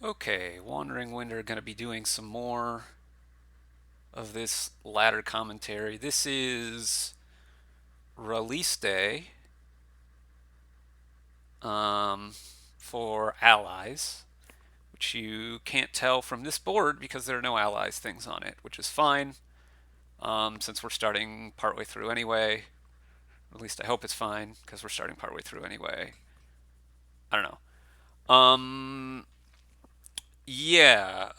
Okay, Wandering Winder going to be doing some more of this ladder commentary. This is release day um, for allies, which you can't tell from this board because there are no allies things on it, which is fine since we're starting partway through anyway. At least I hope it's fine because we're starting partway through anyway. I don't know. Yeah,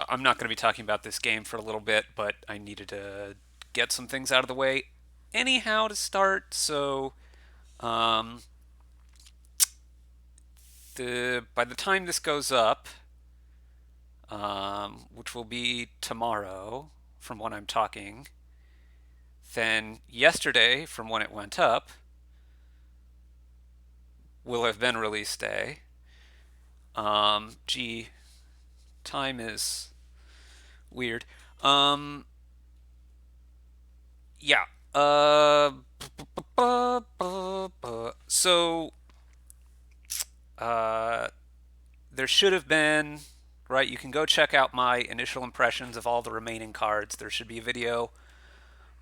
I'm not going to be talking about this game for a little bit, but I needed to get some things out of the way anyhow to start. So, um, by the time this goes up, which will be tomorrow from when I'm talking, then yesterday from when it went up will have been release day. Gee, time is weird. Um, yeah. Uh, so uh, there should have been, right? You can go check out my initial impressions of all the remaining cards. There should be a video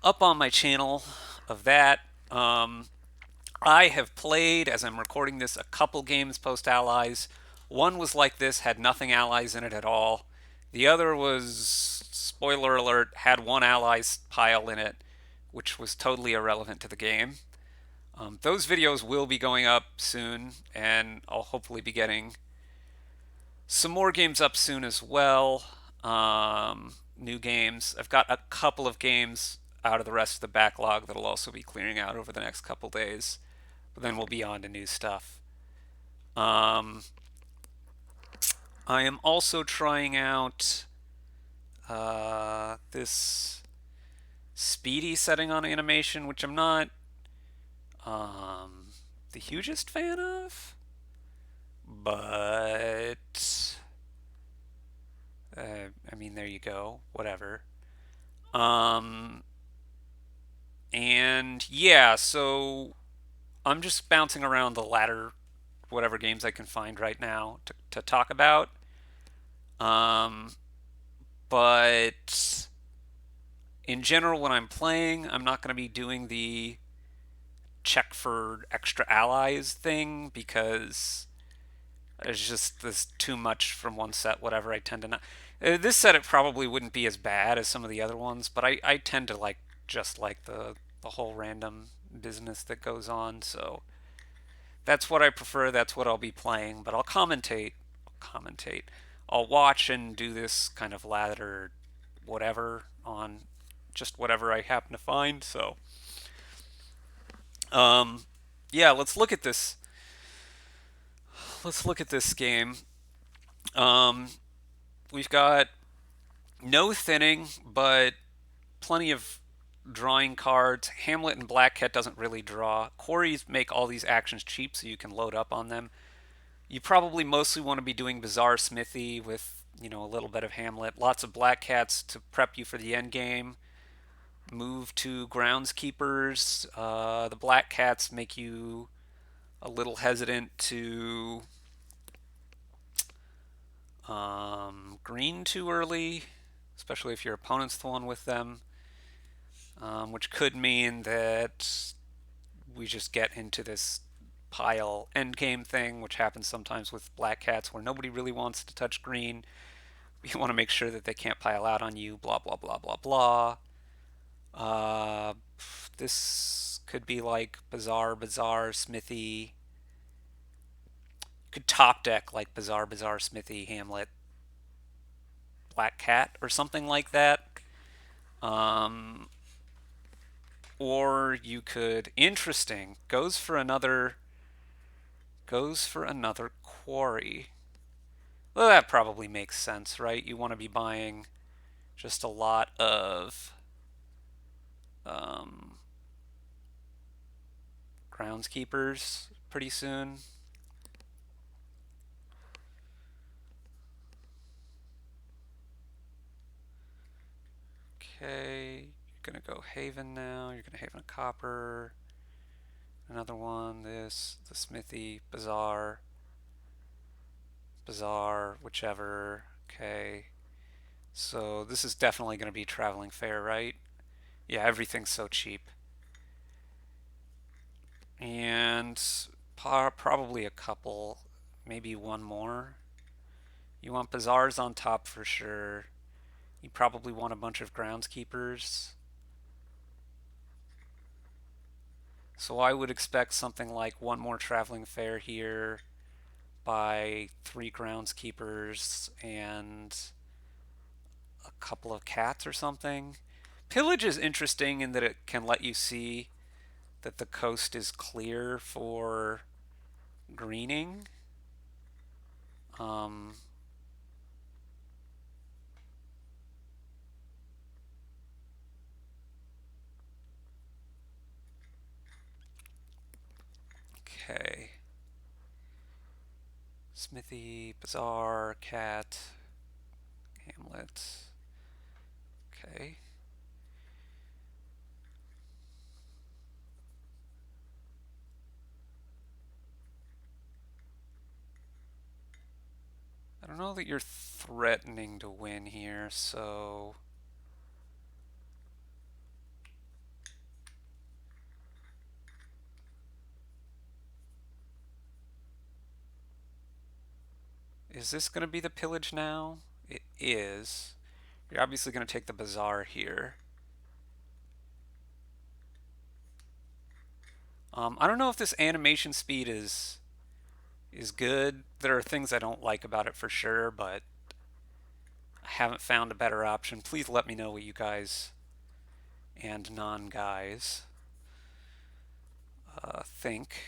up on my channel of that. Um, I have played, as I'm recording this, a couple games post allies. One was like this, had nothing allies in it at all. The other was, spoiler alert, had one allies pile in it, which was totally irrelevant to the game. Those videos will be going up soon, and I'll hopefully be getting some more games up soon as well. New games. I've got a couple of games out of the rest of the backlog that'll also be clearing out over the next couple days. But then we'll be on to new stuff. Um, I am also trying out this speedy setting on animation, which I'm not um, the hugest fan of, but I mean, there you go. Whatever. Um, and yeah, so I'm just bouncing around the ladder, whatever games I can find right now to talk about. Um, but in general, when I'm playing, I'm not going to be doing the check for extra allies thing because it's just this too much from one set. Whatever, I tend to not. This set it probably wouldn't be as bad as some of the other ones, but I tend to like just like the whole random business that goes on. So that's what I prefer. That's what I'll be playing. But I'll commentate. Commentate. I'll watch and do this kind of ladder, whatever on just whatever I happen to find. So, um, yeah, let's look at this. Let's look at this game. Um, we've got no thinning, but plenty of drawing cards. Hamlet and Black Cat doesn't really draw. Quarries make all these actions cheap so you can load up on them. You probably mostly want to be doing Bizarre Smithy with, a little bit of Hamlet. Lots of Black Cats to prep you for the end game. Move to Groundskeepers. The Black Cats make you a little hesitant to green too early, especially if your opponent's the one with them, which could mean that we just get into this pile endgame thing, which happens sometimes with Black Cats where nobody really wants to touch green. You want to make sure that they can't pile out on you, blah, blah, blah, blah, blah. Uh, this could be like Bizarre, Smithy. You could top deck like Bizarre, Smithy, Hamlet, Black Cat, or something like that. Um, or you could, interesting, goes for another quarry. Well, that probably makes sense, right? You want to be buying just a lot of um, groundskeepers pretty soon. Okay, you're gonna go Haven now. You're gonna Haven a copper. Another one. The Smithy Bazaar. Bazaar, whichever. Okay. So this is definitely going to be traveling fair, right? Yeah, everything's so cheap. And probably a couple, maybe one more. You want bazaars on top for sure. You probably want a bunch of groundskeepers. So I would expect something like one more traveling fair here by three groundskeepers and a couple of cats or something. Pillage is interesting in that it can let you see that the coast is clear for greening. Um, okay. Smithy, Bazaar, Cat, Hamlet. Okay. I don't know that you're threatening to win here, so is this going to be the pillage now? It is. You're obviously going to take the bazaar here. I don't know if this animation speed is good. There are things I don't like about it for sure, but I haven't found a better option. Please let me know what you guys and non-guys think.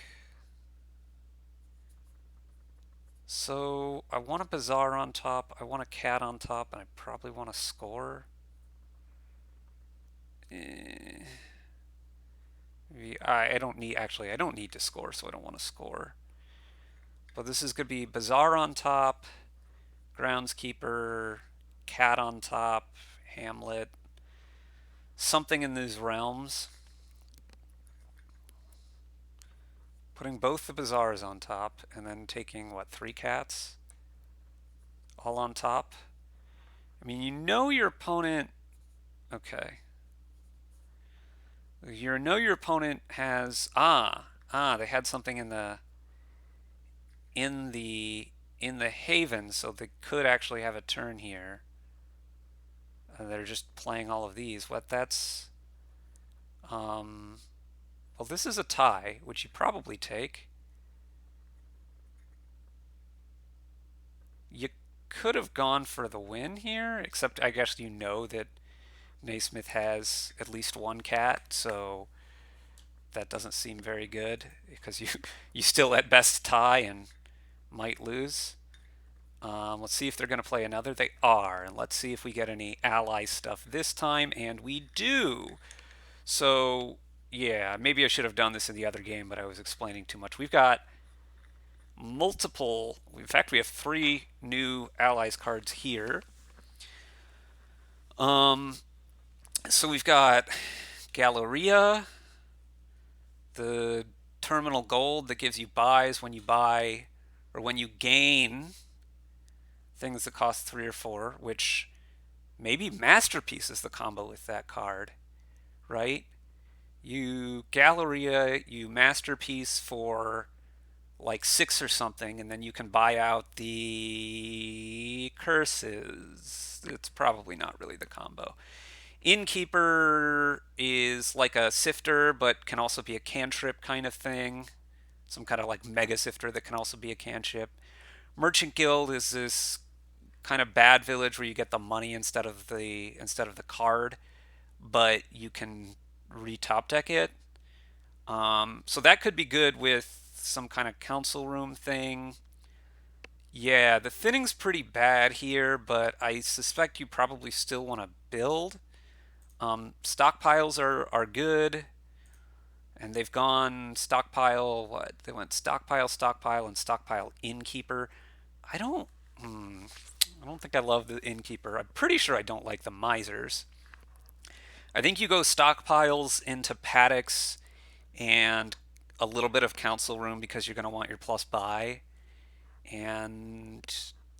So I want a bazaar on top, I want a cat on top, and I probably want a score. Eh, I don't need, actually, I don't need to score, so I don't want to score. But this is going to be bazaar on top, groundskeeper, cat on top, hamlet, something in these realms. Putting both the bazaars on top, and then taking, what, three cats? All on top? I mean, you know your opponent... Okay. You know your opponent has... they had something in the in the haven, so they could actually have a turn here. They're just playing all of these. What that's... Um, well, this is a tie, which you probably take. You could have gone for the win here, except I guess you know that Naismith has at least one cat, so that doesn't seem very good because you still at best tie and might lose. Let's see if they're going to play another. They are, and let's see if we get any ally stuff this time, and we do. So yeah, maybe I should have done this in the other game, but I was explaining too much. We've got multiple. In fact, we have three new allies cards here. Um, so we've got Galleria, the terminal gold that gives you buys when you buy or when you gain things that cost 3 or 4, which maybe Masterpiece is the combo with that card, right? You Galleria, you Masterpiece for like 6 or something, and then you can buy out the curses. It's probably not really the combo. Innkeeper is like a sifter, but can also be a cantrip kind of thing. Some kind of like mega sifter that can also be a cantrip. Merchant Guild is this kind of bad village where you get the money instead of the card, but you can re-top deck it. So that could be good with some kind of council room thing. Yeah, the thinning's pretty bad here, but I suspect you probably still want to build. Stockpiles are good, and they've gone stockpile. What they went stockpile, stockpile, and stockpile innkeeper. I don't. I don't think I love the innkeeper. I'm pretty sure I don't like the misers. I think you go stockpiles into paddocks and a little bit of council room because you're going to want your plus buy. And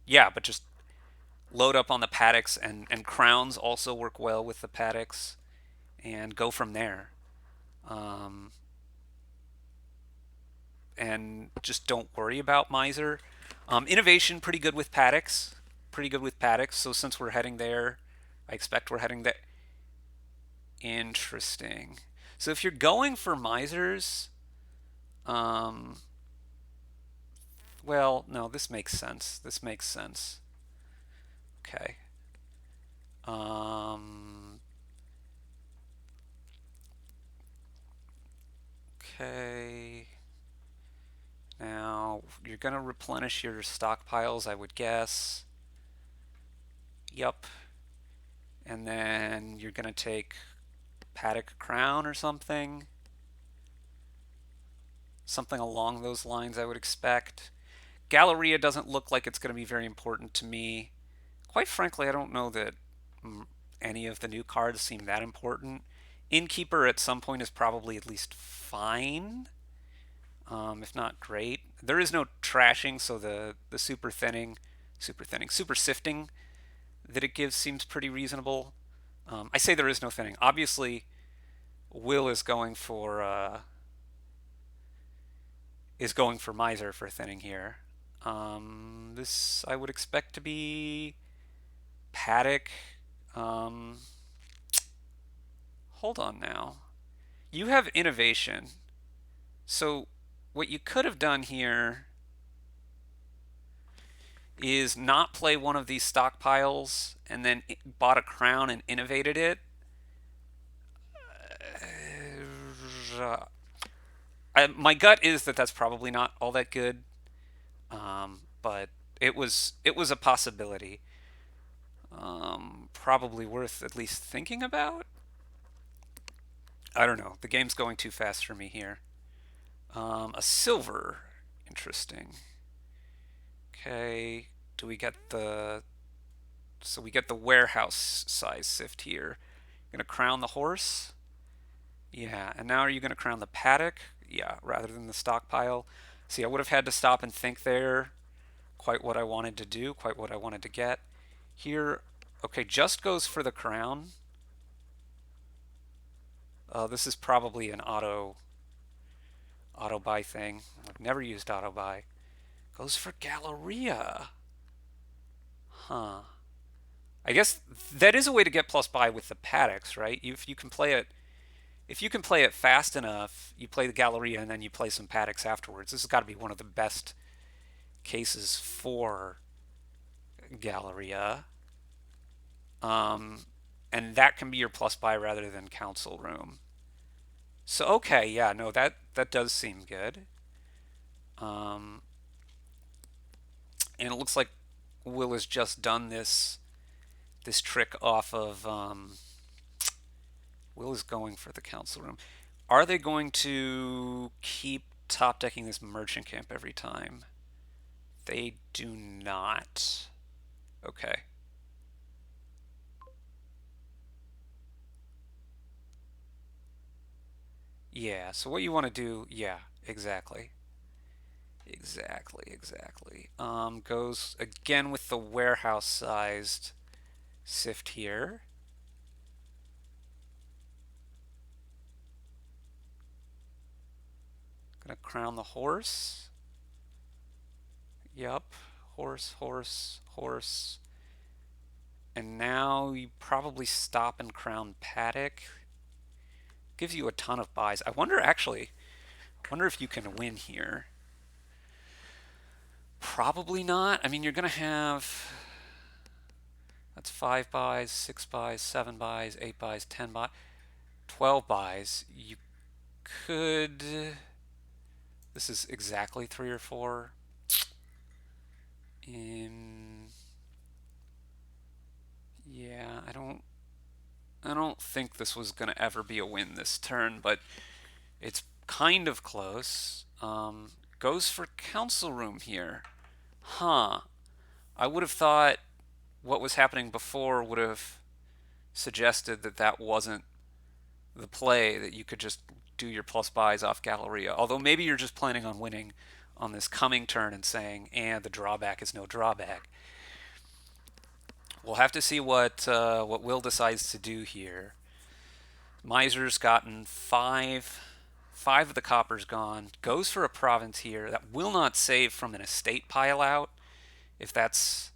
yeah, but just load up on the paddocks, and crowns also work well with the paddocks, and go from there. Um, and just don't worry about miser. Innovation pretty good with paddocks, pretty good with paddocks. So since we're heading there, I expect we're heading there. Interesting. So if you're going for misers, um, well, no, this makes sense. This makes sense. Okay. Um, okay. Now you're gonna replenish your stockpiles, I would guess. Yup. And then you're gonna take paddock crown or something. Something along those lines, I would expect. Galleria doesn't look like it's going to be very important to me. Quite frankly, I don't know that any of the new cards seem that important. Innkeeper at some point is probably at least fine, if not great. There is no trashing, so the super sifting that it gives seems pretty reasonable. I say there is no thinning. Obviously, Will is going for miser for thinning here. This I would expect to be paddock. Um, hold on now. You have innovation. So what you could have done here is not play one of these stockpiles and then bought a crown and innovated it. My gut is that that's probably not all that good, but it was a possibility. Probably worth at least thinking about. I don't know. The game's going too fast for me here. A silver. Interesting. Okay. Do we get the... So we get the warehouse size sift here. Gonna crown the horse? Yeah. And now are you gonna crown the paddock? Yeah, rather than the stockpile. See, I would have had to stop and think there. Quite what I wanted to do, quite what I wanted to get. Here, okay, just goes for the crown. This is probably an auto buy thing. I've never used auto buy. Goes for Galleria. Huh. I guess that is a way to get plus buy with the paddocks, right? If you can play it, if you can play it fast enough, you play the Galleria and then you play some paddocks afterwards. This has got to be one of the best cases for Galleria. Um, and that can be your plus buy rather than council room. So okay, yeah, no, that does seem good. Um, and it looks like Will has just done this trick off of Will is going for the council room. Are they going to keep top decking this merchant camp every time? They do not. Okay. Yeah, so what you want to do, yeah, exactly. Exactly. Goes again with the warehouse sized sift here. Gonna crown the horse. Yup. Horse. And now you probably stop and crown paddock. Gives you a ton of buys. I wonder if you can win here. Probably not. I mean, you're gonna have that's 5 buys, 6 buys, 7 buys, 8 buys, 10 buys, 12 buys. You could. This is exactly 3 or 4. In yeah, I don't think this was gonna ever be a win this turn, but it's kind of close. Goes for council room here. Huh. I would have thought what was happening before would have suggested that that wasn't the play, that you could just do your plus buys off Galleria. Although maybe you're just planning on winning on this coming turn and saying, and the drawback is no drawback. We'll have to see what Will decides to do here. Miser's gotten five of the coppers gone. Goes for a province here. That will not save from an estate pile out, if that's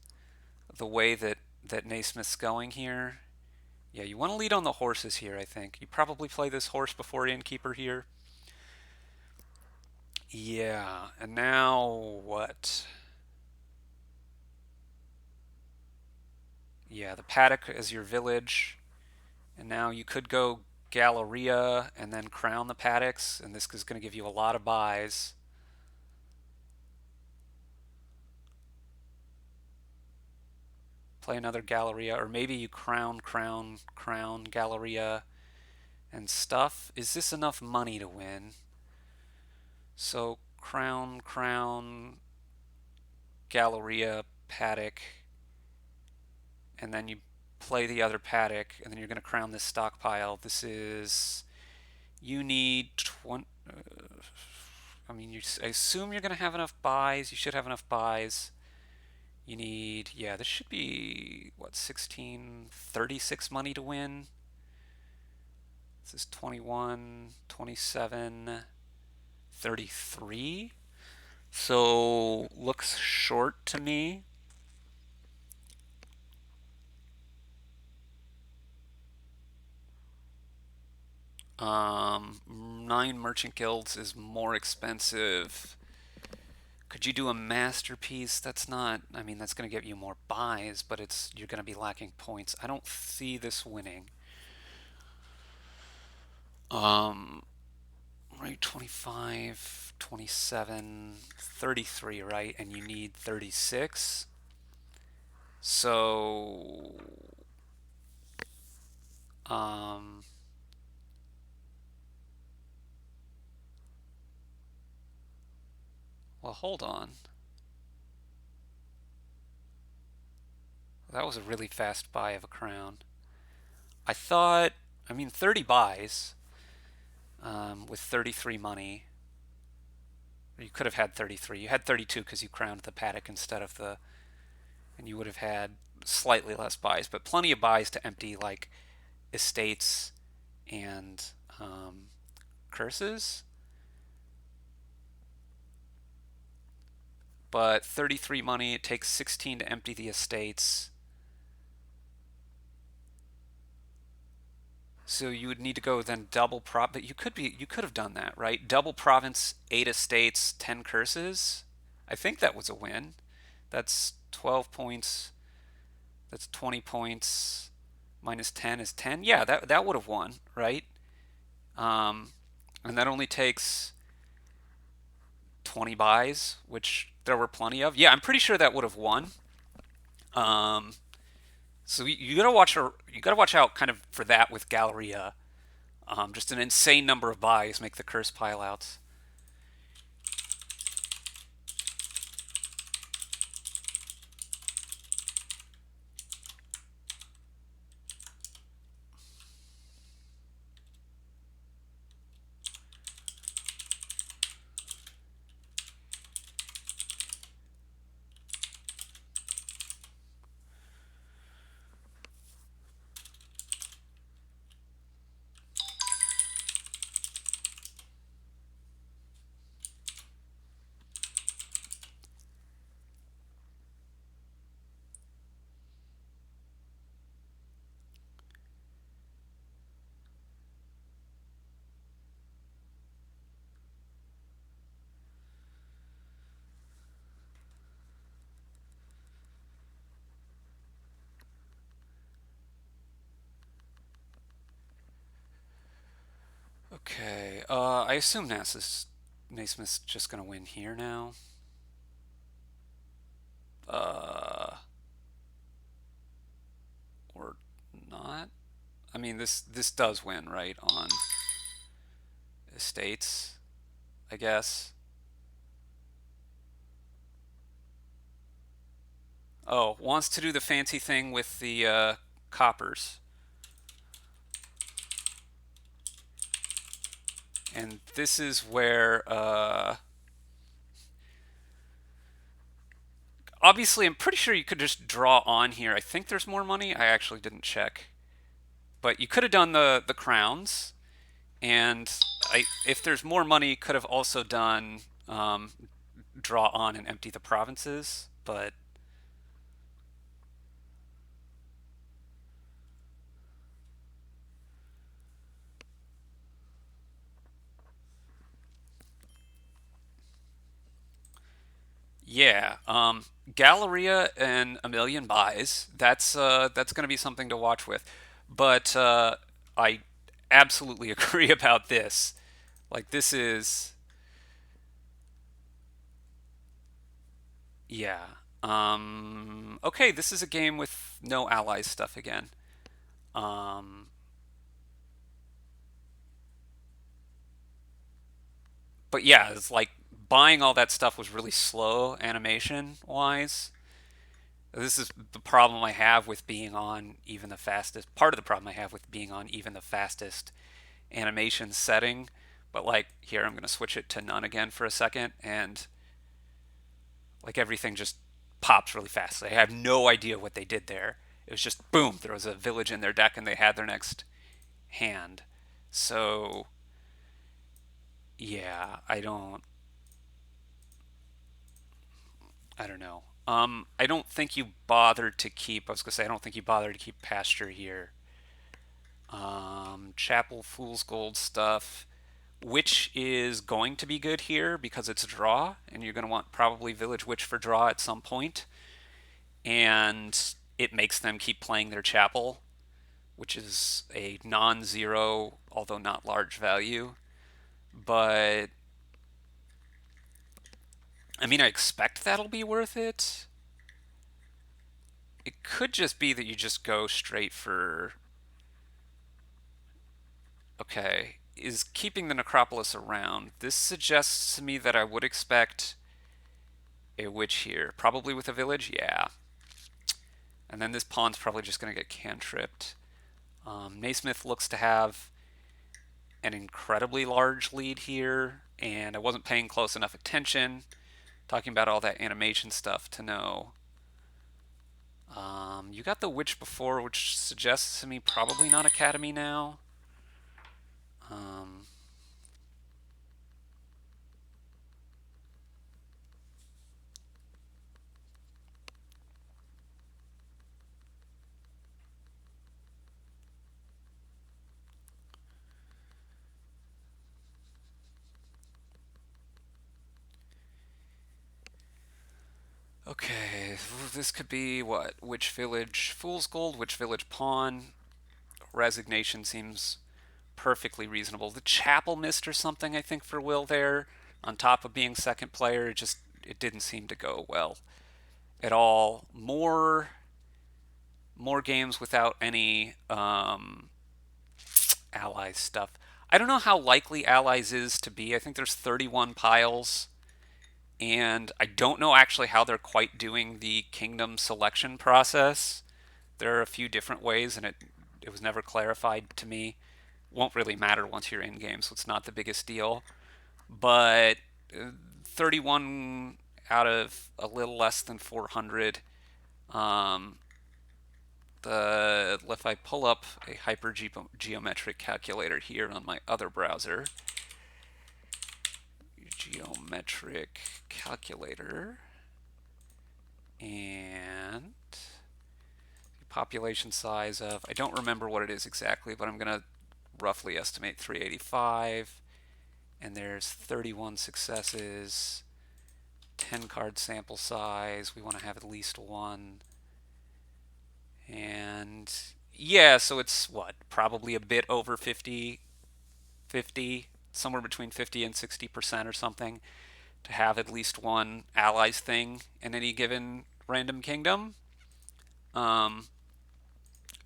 the way that Naismith's going here. Yeah, you want to lead on the horses here, I think. You probably play this horse before Innkeeper here. Yeah, and now what? Yeah, the paddock as your village. And now you could go Galleria and then crown the paddocks, and this is going to give you a lot of buys. Play another Galleria, or maybe you crown Galleria and stuff. Is this enough money to win? So crown Galleria paddock, and then you play the other paddock, and then you're going to crown this stockpile. This is, you need 20. I mean, I assume you're going to have enough buys. You should have enough buys. You need, yeah, this should be, what, 1636 money to win. This is 21, 27, 33. So, looks short to me. Nine merchant guilds is more expensive. Could you do a masterpiece? That's not, I mean, that's going to get you more buys, but you're going to be lacking points. I don't see this winning. Um, right, 25, 27, 33, right? And you need 36. So, um, well, hold on. That was a really fast buy of a crown. I thought, I mean, 30 buys with 33 money. You could have had 33. You had 32 because you crowned the paddock instead of the, and you would have had slightly less buys, but plenty of buys to empty like estates and curses. But 33 money, it takes 16 to empty the estates. So you would need to go then double but you could have done that, right? Double province, 8 estates, 10 curses. I think that was a win. That's 12 points. That's 20 points. Minus 10 is 10. Yeah, that would have won, right? Um, and that only takes 20 buys, which there were plenty of. Yeah, I'm pretty sure that would have won. Um, so you gotta watch out kind of for that with Galleria. Just an insane number of buys make the curse pile outs. Okay, I assume Naismith's just gonna win here now. Uh, or not? I mean, this does win, right, on estates, I guess. Oh, wants to do the fancy thing with the coppers. And this is where obviously, I'm pretty sure you could just draw on here. I think there's more money. I actually didn't check, but you could have done the crowns, and if there's more money, could have also done draw on and empty the provinces. But yeah, Galleria and a million buys. That's going to be something to watch with. But I absolutely agree about this. Like this is yeah. Okay, this is a game with no allies stuff again. Um, but yeah, it's like buying all that stuff was really slow animation wise. This is the problem I have with being on even the fastest. Part of the problem I have with being on even the fastest animation setting. But like here, I'm going to switch it to none again for a second, and like everything just pops really fast. I have no idea what they did there. It was just boom, there was a village in their deck, and they had their next hand. So yeah, I don't know. I don't think you bothered to keep. I was gonna say I don't think you bothered to keep pasture here. Chapel Fool's Gold stuff, which is going to be good here because it's a draw, and you're gonna want probably Village Witch for draw at some point, and it makes them keep playing their chapel, which is a non-zero, although not large value. But I mean, I expect that'll be worth it. It could just be that you just go straight for. Okay, is keeping the necropolis around. This suggests to me that I would expect a witch here, probably with a village. Yeah, and then this pawn's probably just going to get cantripped. Naismith looks to have an incredibly large lead here, and I wasn't paying close enough attention, talking about all that animation stuff to know. You got the witch before, which suggests to me probably not academy now. Um, okay, this could be what? Which village fool's gold, which village pawn? Resignation seems perfectly reasonable. The chapel missed or something, I think, for Will there. On top of being second player, it didn't seem to go well at all. More games without any allies stuff. I don't know how likely allies is to be. I think there's 31 piles, and I don't know actually how they're quite doing the kingdom selection process. There are a few different ways, and it was never clarified to me. Won't really matter once you're in game, so it's not the biggest deal. But 31 out of a little less than 400. Um, if I pull up a hypergeometric calculator here on my other browser, geometric calculator, and population size of, I don't remember what it is exactly, but I'm going to roughly estimate 385, and there's 31 successes, 10 card sample size, we want to have at least one, and yeah, so it's what, probably a bit over 50, somewhere between 50 and 60% or something, to have at least one allies thing in any given random kingdom. Um,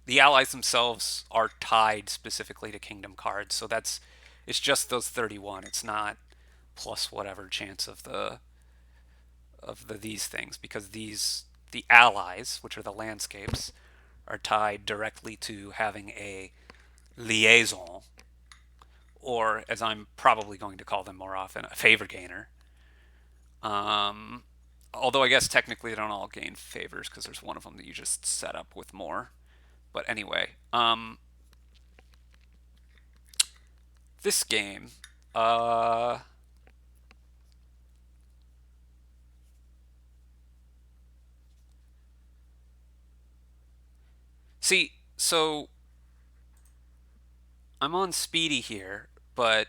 the allies themselves are tied specifically to kingdom cards, so it's just those 31. It's not plus whatever chance of these things, because the allies, which are the landscapes, are tied directly to having a liaison, or as I'm probably going to call them more often, a favor gainer. Um, Although I guess technically they don't all gain favors because there's one of them that you just set up with more. But anyway, this game, uh, see, so I'm on speedy here, but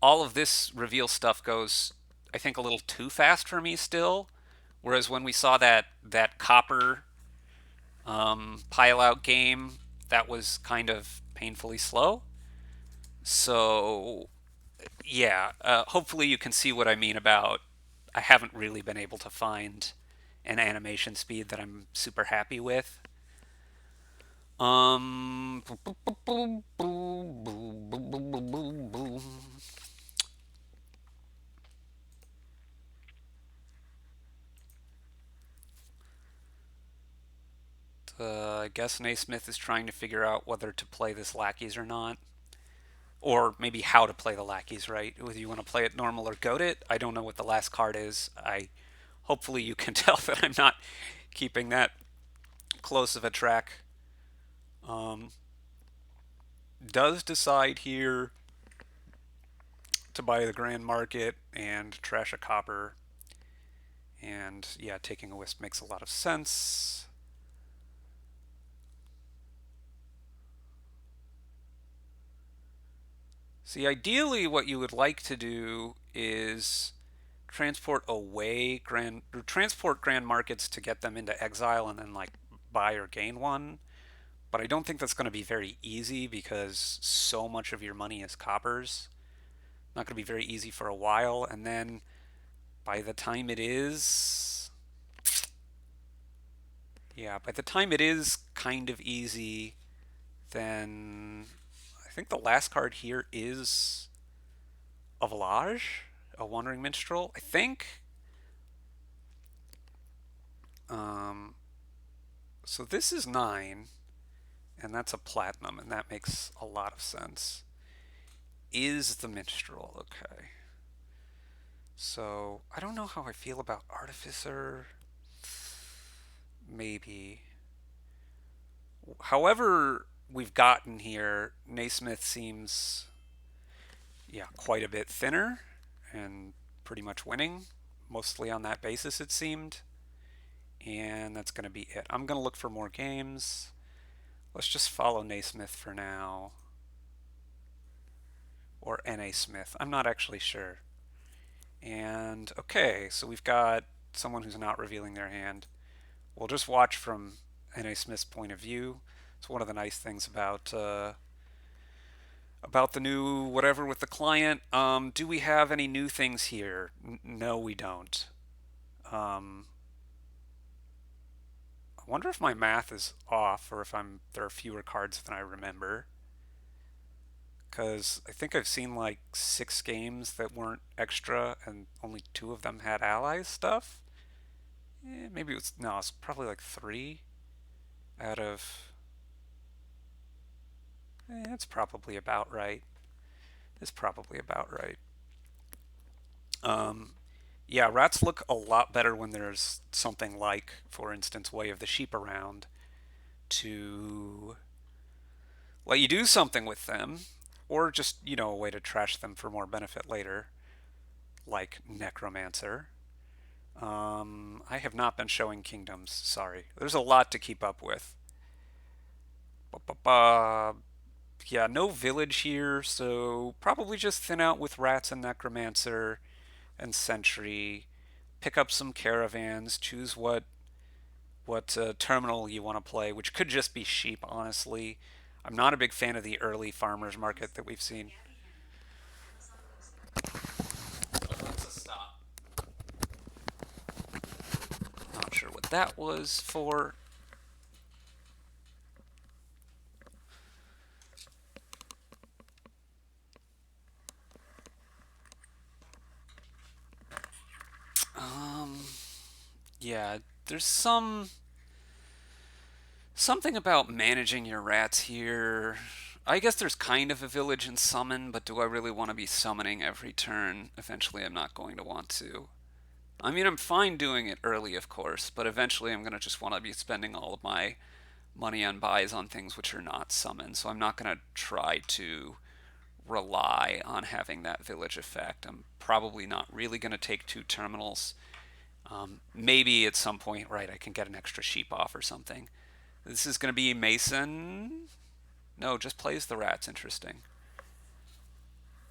all of this reveal stuff goes, I think, a little too fast for me still. Whereas when we saw that copper pile out game, that was kind of painfully slow. So yeah, hopefully you can see what I mean about I haven't really been able to find an animation speed that I'm super happy with. Boom, boom, boom, boom, boom, boom, boom, boom, boom. I guess Naismith is trying to figure out whether to play this lackeys or not. Or maybe how to play the lackeys, right? Whether you want to play it normal or goat it. I don't know what the last card is. I hopefully you can tell that I'm not keeping that close of a track. Um, does decide here to buy the Grand Market and trash a copper. And yeah, taking a wisp makes a lot of sense. See, ideally, what you would like to do is transport grand markets to get them into exile and then like buy or gain one. But I don't think that's going to be very easy because so much of your money is coppers. Not going to be very easy for a while, and then by the time it is, yeah, by the time it is kind of easy, then I think the last card here is a Volage, a Wandering Minstrel. I think. Um, so this is 9, and that's a platinum, and that makes a lot of sense. Is the Minstrel okay? So I don't know how I feel about Artificer. Maybe. However, we've gotten here, Naismith seems, yeah, quite a bit thinner and pretty much winning, mostly on that basis, it seemed. And that's going to be it. I'm going to look for more games. Let's just follow Naismith for now. Or N.A. Smith. I'm not actually sure. And okay, so we've got someone who's not revealing their hand. We'll just watch from N.A. Smith's point of view. It's one of the nice things about the new whatever with the client. Do we have any new things here? No, we don't. Um, I wonder if my math is off or if there are fewer cards than I remember. Because I think I've seen like 6 games that weren't extra and only 2 of them had allies stuff. Maybe it was, no, it's probably like 3 out of. It's probably about right. It's probably about right. Um, yeah, rats look a lot better when there's something like, for instance, Way of the Sheep around to let you do something with them, or just, a way to trash them for more benefit later, like Necromancer. I have not been showing kingdoms, sorry. There's a lot to keep up with. Ba-ba-ba. Yeah, no village here, so probably just thin out with rats and Necromancer and Sentry. Pick up some caravans, choose what terminal you want to play, which could just be sheep, honestly. I'm not a big fan of the early farmers market that we've seen. Alexa, stop. Not sure what that was for. Um, yeah, there's something about managing your rats here. I guess there's kind of a village in summon, but do I really want to be summoning every turn? Eventually, I'm not going to want to. I mean, I'm fine doing it early, of course, but eventually I'm going to just want to be spending all of my money on buys on things which are not summoned. So I'm not going to try to rely on having that village effect. I'm probably not really going to take two terminals. Maybe at some point, right, I can get an extra sheep off or something. This is going to be Mason. No, just plays the rats. Interesting.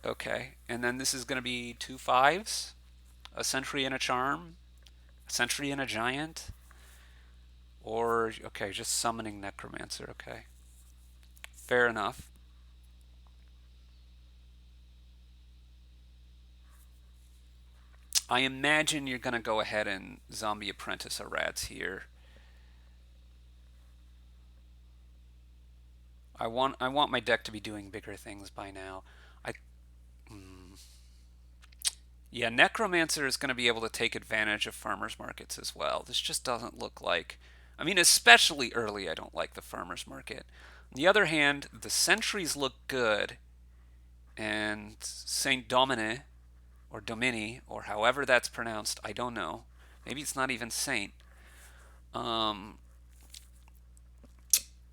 Okay, and then this is going to be two fives, a sentry and a charm, a sentry and a giant, or okay, just summoning necromancer. Okay, fair enough. I imagine you're going to go ahead and zombie apprentice a rats here. I want my deck to be doing bigger things by now. I Yeah, necromancer is going to be able to take advantage of farmers markets as well. This just doesn't look like, I mean, especially early, I don't like the farmers market. On the other hand, the sentries look good, and Saint Domine or Domini or however that's pronounced, I don't know. Maybe it's not even Saint. Um,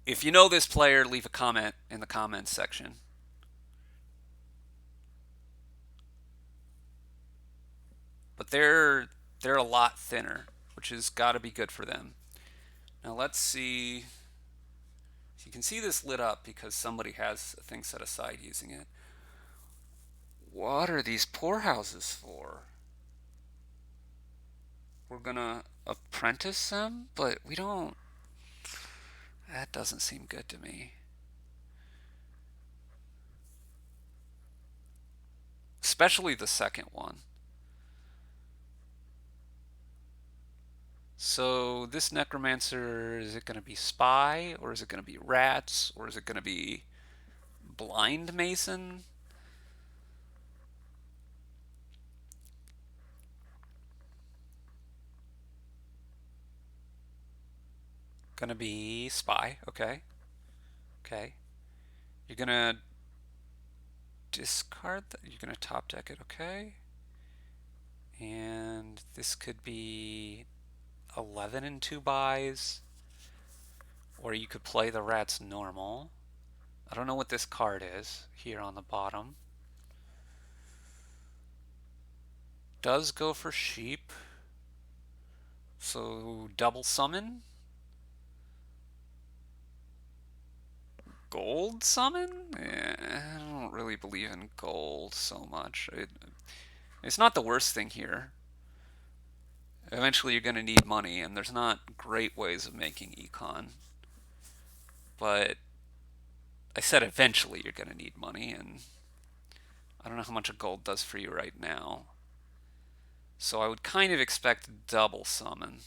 if you know this player, leave a comment in the comments section. But they're a lot thinner, which has got to be good for them. Now let's see. So you can see this lit up because somebody has a thing set aside using it. What are these poorhouses for? We're gonna apprentice them, but we don't. That doesn't seem good to me. Especially the second one. So this necromancer, is it gonna be spy, or is it gonna be rats, or is it gonna be blind mason? Gonna be spy. Okay. Okay. You're gonna discard that. You're gonna top deck it. Okay. And this could be 11 and 2 buys, or you could play the rats normal. I don't know what this card is here on the bottom. Does go for sheep. So double summon? Gold summon? I don't really believe in gold so much. It's not the worst thing here. Eventually you're going to need money, and there's not great ways of making econ. But I said eventually you're going to need money, and I don't know how much a gold does for you right now. So I would kind of expect double summon.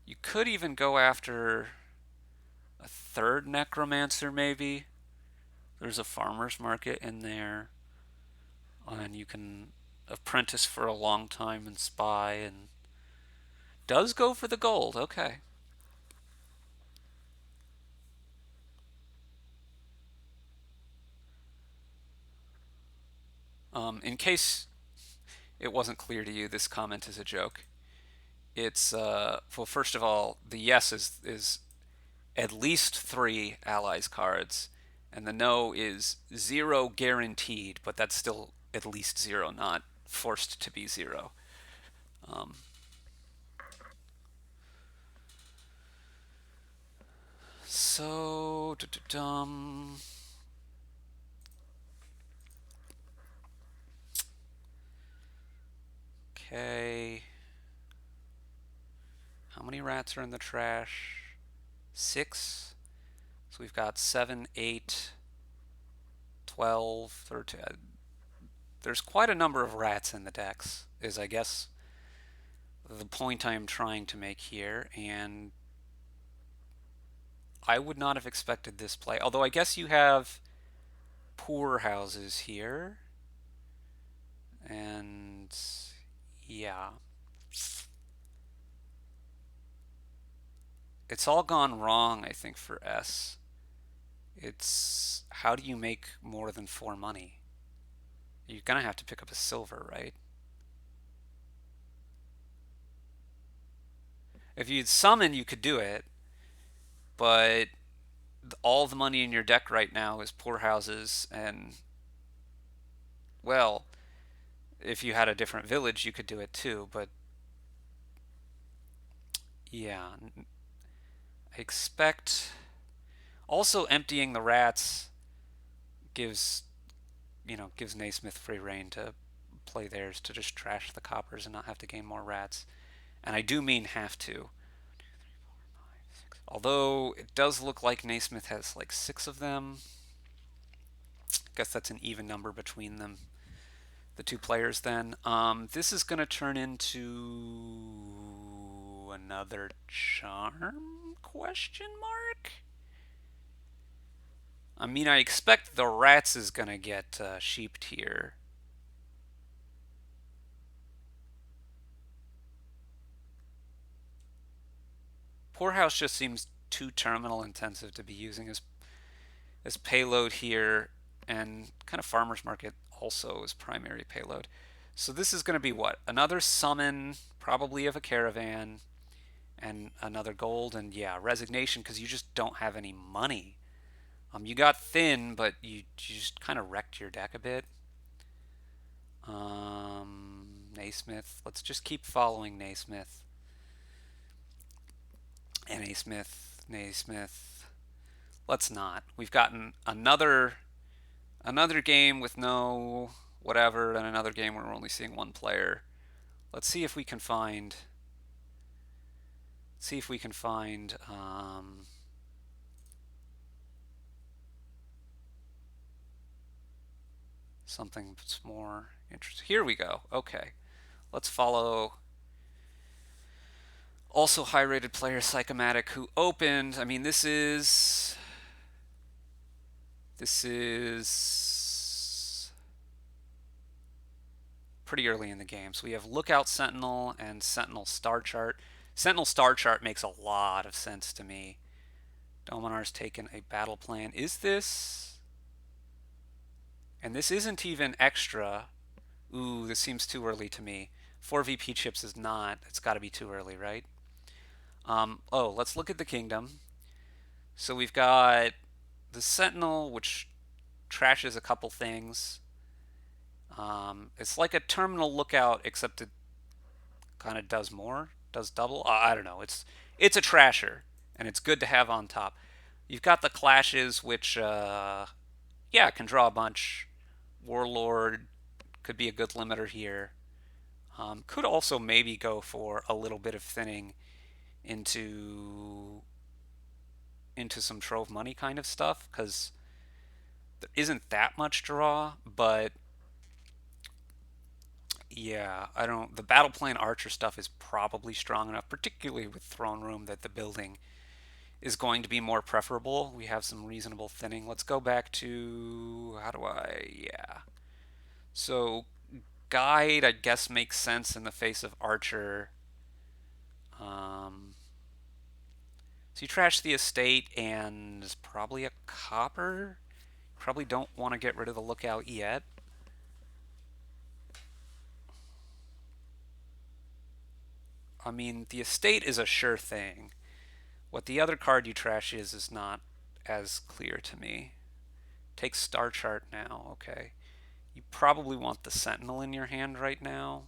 You could even go after a third necromancer, maybe. There's a farmer's market in there, and you can apprentice for a long time and spy, and does go for the gold. Okay. In case it wasn't clear to you, this comment is a joke. It's well, first of all, the yes is at least three allies cards, and the no is zero guaranteed, but that's still at least zero, not forced to be zero. Um, so, okay. How many rats are in the trash? Six. So we've got 7, 8, 12, 13. There's quite a number of rats in the decks, is I guess the point I'm trying to make here. And I would not have expected this play. Although I guess you have poor houses here. And yeah. It's all gone wrong, I think, for S. It's how do you make more than 4 money? You're gonna have to pick up a silver, right? If you'd summon, you could do it, but all the money in your deck right now is poorhouses, and well, if you had a different village, you could do it too. But yeah, I expect also emptying the rats gives gives Naismith free reign to play theirs to just trash the coppers and not have to gain more rats. And I do mean have to. Although it does look like Naismith has like 6 of them. I guess that's an even number between them, the two players then. This is going to turn into another charm question mark? I mean, I expect the rats is going to get sheeped here. Poorhouse just seems too terminal intensive to be using as payload here, and kind of farmer's market also as primary payload. So this is going to be what? Another summon, probably of a caravan, and another gold, and yeah, resignation because you just don't have any money. You got thin, but you just kind of wrecked your deck a bit. Naismith. Let's just keep following Naismith. And Naismith, Naismith. Let's not. We've gotten another game with no whatever, and another game where we're only seeing one player. Let's see if we can find. See if we can find something that's more interesting. Here we go. Okay, let's follow. Also, high-rated player Psychomatic who opened. I mean, this is pretty early in the game. So we have Lookout Sentinel and Sentinel Star Chart. Sentinel Star Chart makes a lot of sense to me. Dominar's taken a battle plan. Is this? And this isn't even extra. Ooh, this seems too early to me. 4 VP chips is not. It's got to be too early, right? Oh, let's look at the kingdom. So we've got the Sentinel, which trashes a couple things. It's like a terminal lookout, except it kind of does more, does double. I don't know. It's a trasher, and it's good to have on top. You've got the clashes, which yeah, can draw a bunch. Warlord could be a good limiter here. Could also maybe go for a little bit of thinning into some trove money kind of stuff because there isn't that much draw, but yeah, I don't. The battle plan archer stuff is probably strong enough, particularly with throne room, that the building is going to be more preferable. We have some reasonable thinning. Let's go back to how do I? Yeah. So guide, I guess, makes sense in the face of archer. Um, so you trash the estate and probably a copper. Probably don't want to get rid of the lookout yet. I mean, the estate is a sure thing. What the other card you trash is not as clear to me. Take Star Chart now, okay. You probably want the Sentinel in your hand right now.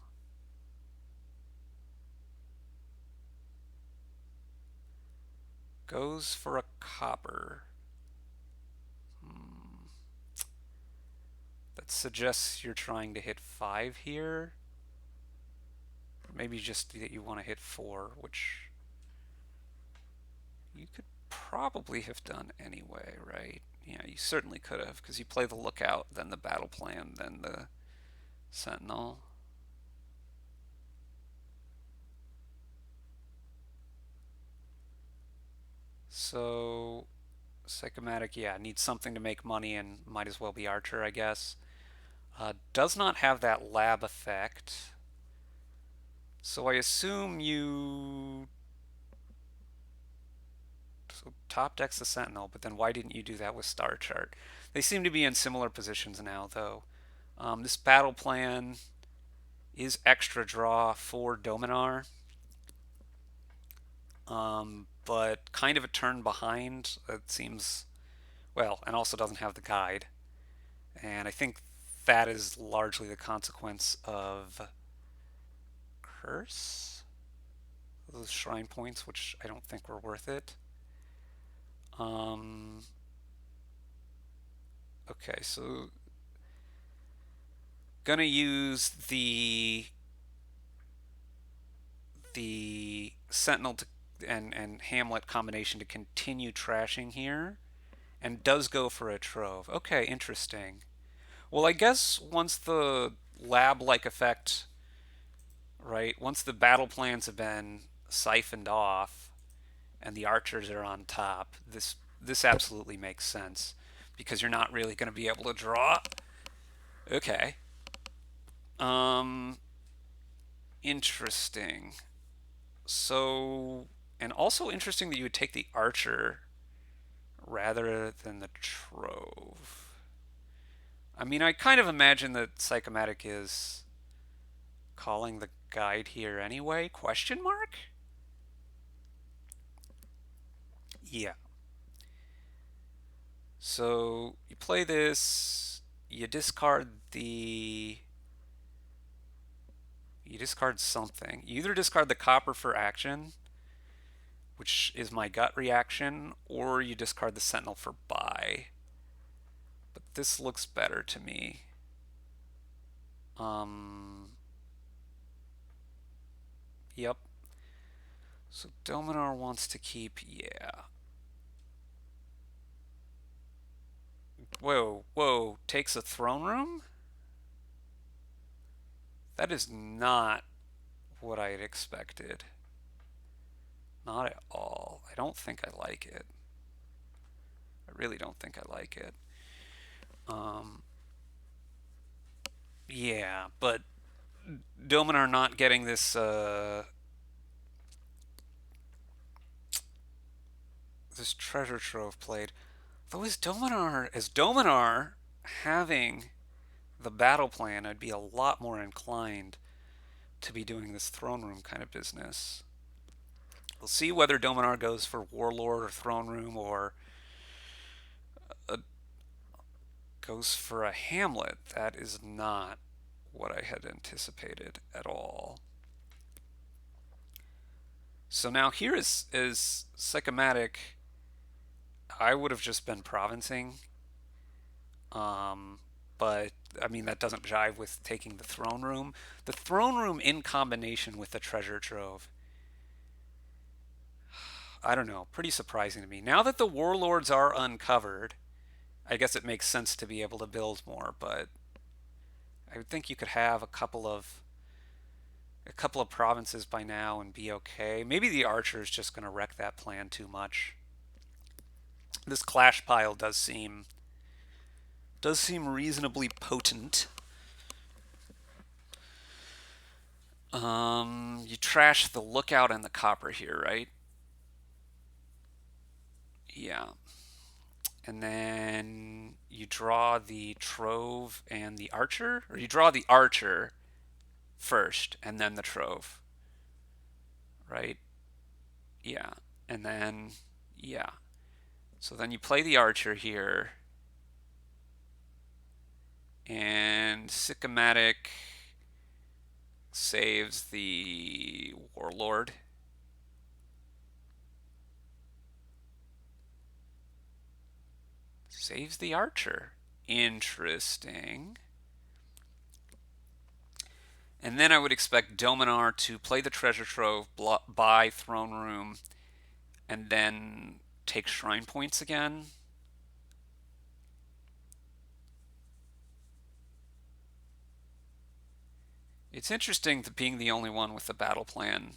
Goes for a copper. That suggests you're trying to hit 5 here. Maybe just that you want to hit 4, which you could probably have done anyway, right? Yeah, you certainly could have, because you play the lookout, then the battle plan, then the sentinel. So, Psychomatic, yeah, needs something to make money and might as well be Archer, I guess. Does not have that lab effect. So I assume you. So top decks the Sentinel, but then why didn't you do that with Star Chart? They seem to be in similar positions now, though. This battle plan is extra draw for Dominar. but kind of a turn behind. It seems, well, and also doesn't have the guide. And I think that is largely the consequence of curse, those shrine points, which I don't think were worth it. Um, okay, so gonna use the Sentinel to, and Hamlet combination to continue trashing here, and does go for a Trove. Okay, interesting. Well, I guess once the lab-like effect, right? Once the battle plans have been siphoned off and the archers are on top, this absolutely makes sense because you're not really going to be able to draw. Okay. Um, interesting. So, and also interesting that you would take the archer rather than the trove. I mean, I kind of imagine that psychomatic is calling the guide here anyway? Question mark? Yeah. So you play this, you discard the you discard something. You either discard the copper for action, which is my gut reaction, or you discard the sentinel for buy. But this looks better to me. Um yep. So Dominar wants to keep, yeah. Whoa, whoa, takes a throne room? That is not what I had expected. Not at all. I don't think I like it. I really don't think I like it. Um, yeah, but Dominar not getting this treasure trove played. Though as Dominar having the battle plan, I'd be a lot more inclined to be doing this throne room kind of business. We'll see whether Dominar goes for warlord or throne room or goes for a hamlet. That is not what I had anticipated at all. So now here is psychomatic. I would have just been provincing, um, but I mean that doesn't jive with taking the throne room. The throne room in combination with the treasure trove. I don't know, pretty surprising to me. Now that the warlords are uncovered, I guess it makes sense to be able to build more, but I would think you could have a couple of provinces by now and be okay. Maybe the archer is just going to wreck that plan too much. This clash pile does seem reasonably potent. You trash the lookout and the copper here, right? Yeah. And then you draw the trove and the archer, or you draw the archer first and then the trove, right? Yeah. And then, yeah. So then you play the archer here, and Sycomatic saves the warlord. Saves the archer. Interesting. And then I would expect Dominar to play the treasure trove, buy throne room, and then take shrine points again. It's interesting that being the only one with the battle plan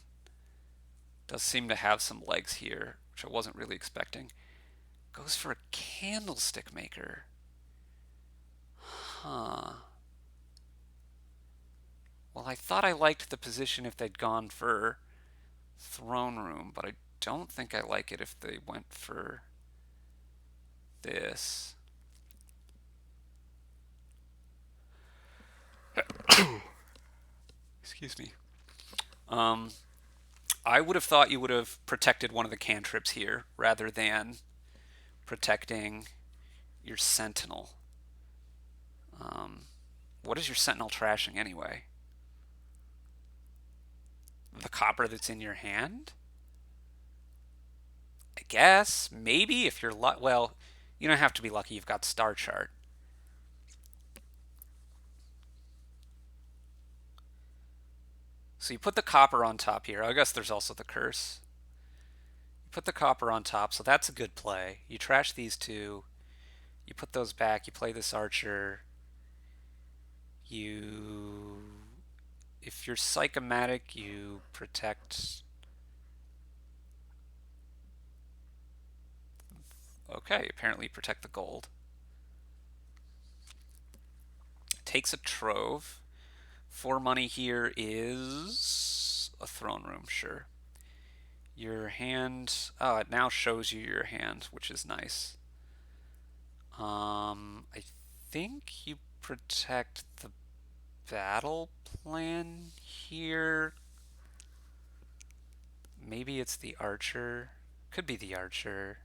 does seem to have some legs here, which I wasn't really expecting. Goes for a candlestick maker. Huh. Well, I thought I liked the position if they'd gone for throne room, but I don't think I like it if they went for this. Excuse me. Um, I would have thought you would have protected one of the cantrips here rather than protecting your sentinel. Um, what is your sentinel trashing anyway? The copper that's in your hand? I guess. Maybe if you're well, you don't have to be lucky. You've got star chart. So you put the copper on top here. I guess there's also the curse. You put the copper on top, so that's a good play. You trash these two. You put those back. You play this archer. You, if you're psychomatic, you protect. Okay, apparently protect the gold. Takes a trove. 4 money here is a throne room, sure. Your hand, oh, it now shows you your hand, which is nice. I think you protect the battle plan here. Maybe it's the archer. Could be the archer.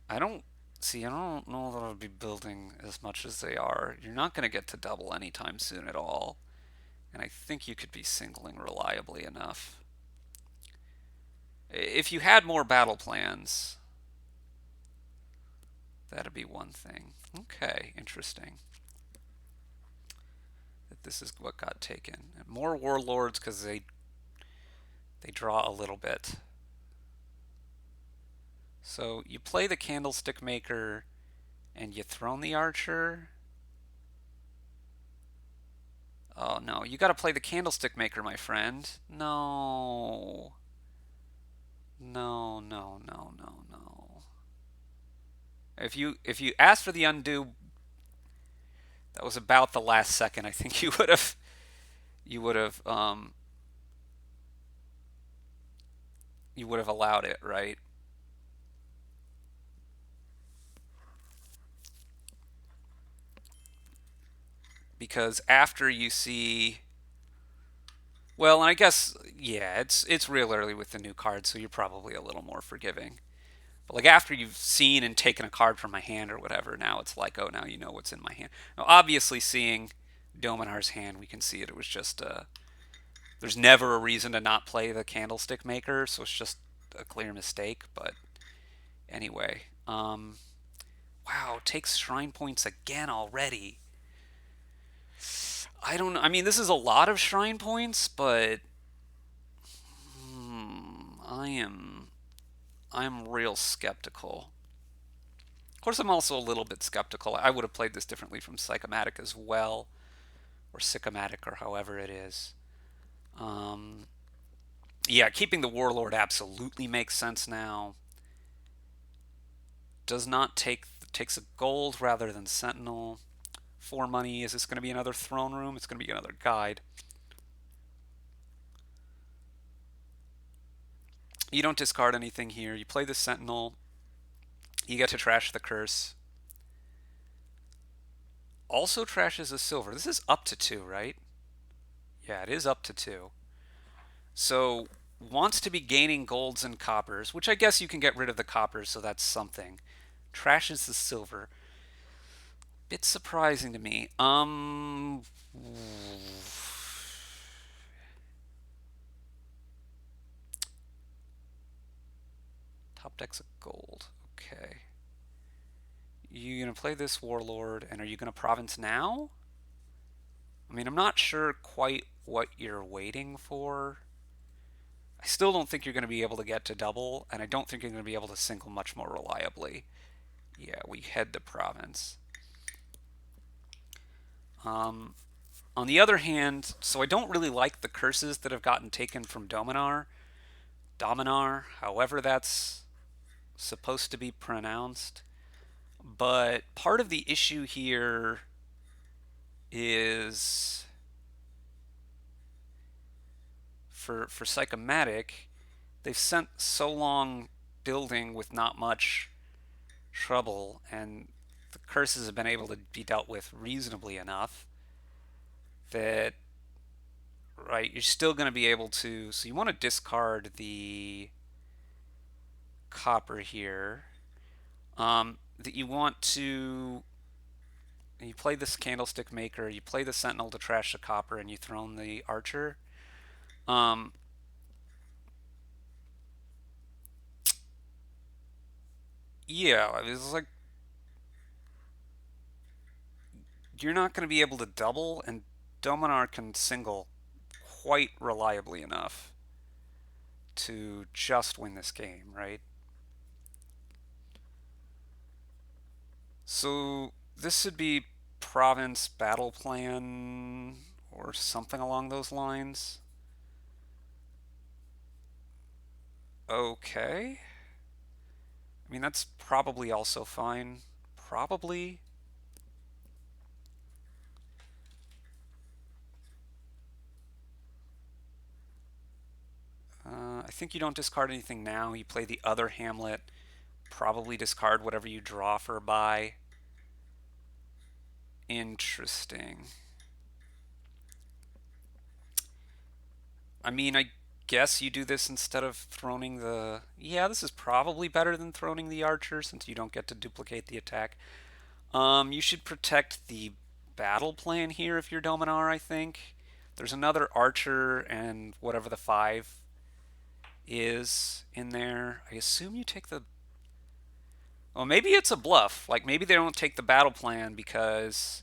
I don't see. I don't know that I'll be building as much as they are. You're not going to get to double anytime soon at all. And I think you could be singling reliably enough. If you had more battle plans, that'd be one thing. Okay, interesting. That this is what got taken. More warlords because they draw a little bit. So you play the candlestick maker and you throne the archer. Oh no, you got to play the candlestick maker, my friend. No. No, no, no, no, no. If you asked for the undo, that was about the last second. I think you would have you would have allowed it, right? Because after you see, well, and I guess yeah, it's real early with the new card, so you're probably a little more forgiving. But like after you've seen and taken a card from my hand or whatever, now it's like, oh, now you know what's in my hand. Now, obviously, seeing Dominar's hand, we can see it. It was just there's never a reason to not play the Candlestick Maker, so it's just a clear mistake. But anyway, wow, takes shrine points again already. I don't know. I mean, this is a lot of shrine points, but I'm real skeptical. Of course, I'm also a little bit skeptical. I would have played this differently from Psychomatic as well, or Sycomatic, or however it is. Um, yeah, keeping the Warlord absolutely makes sense now. Does not takes a gold rather than Sentinel. 4 money. Is this going to be another throne room? It's going to be another guide. You don't discard anything here. You play the Sentinel. You get to trash the curse. Also trashes a silver. This is up to 2, right? Yeah, it is up to 2. So wants to be gaining golds and coppers, which I guess you can get rid of the coppers, so that's something. Trashes the silver. Bit surprising to me. Top deck's a gold. Okay. You gonna play this warlord, and are you gonna province now? I mean, I'm not sure quite what you're waiting for. I still don't think you're going to be able to get to double, and I don't think you're going to be able to single much more reliably. Yeah, we head to province. On the other hand, so I don't really like the curses that have gotten taken from Dominar, however that's supposed to be pronounced. But part of the issue here is for Psychomatic, they've spent so long building with not much trouble, and the curses have been able to be dealt with reasonably enough that right? You're still going to be able to. So you want to discard the copper here. That you want to. You play this candlestick maker. You play the sentinel to trash the copper, and you thrown the archer. Um, yeah, it's like you're not going to be able to double, and Dominar can single quite reliably enough to just win this game, right? So this would be province battle plan or something along those lines. Okay. I mean, that's probably also fine. Probably. I think you don't discard anything now. You play the other Hamlet. Probably discard whatever you draw for a buy. Interesting. I mean, I guess you do this instead of throning the... Yeah, this is probably better than throning the archer since you don't get to duplicate the attack. You should protect the battle plan here if you're Dominar, I think. There's another archer and whatever the 5 is in there. I assume you take the... Well, maybe it's a bluff. Like, maybe they don't take the battle plan because...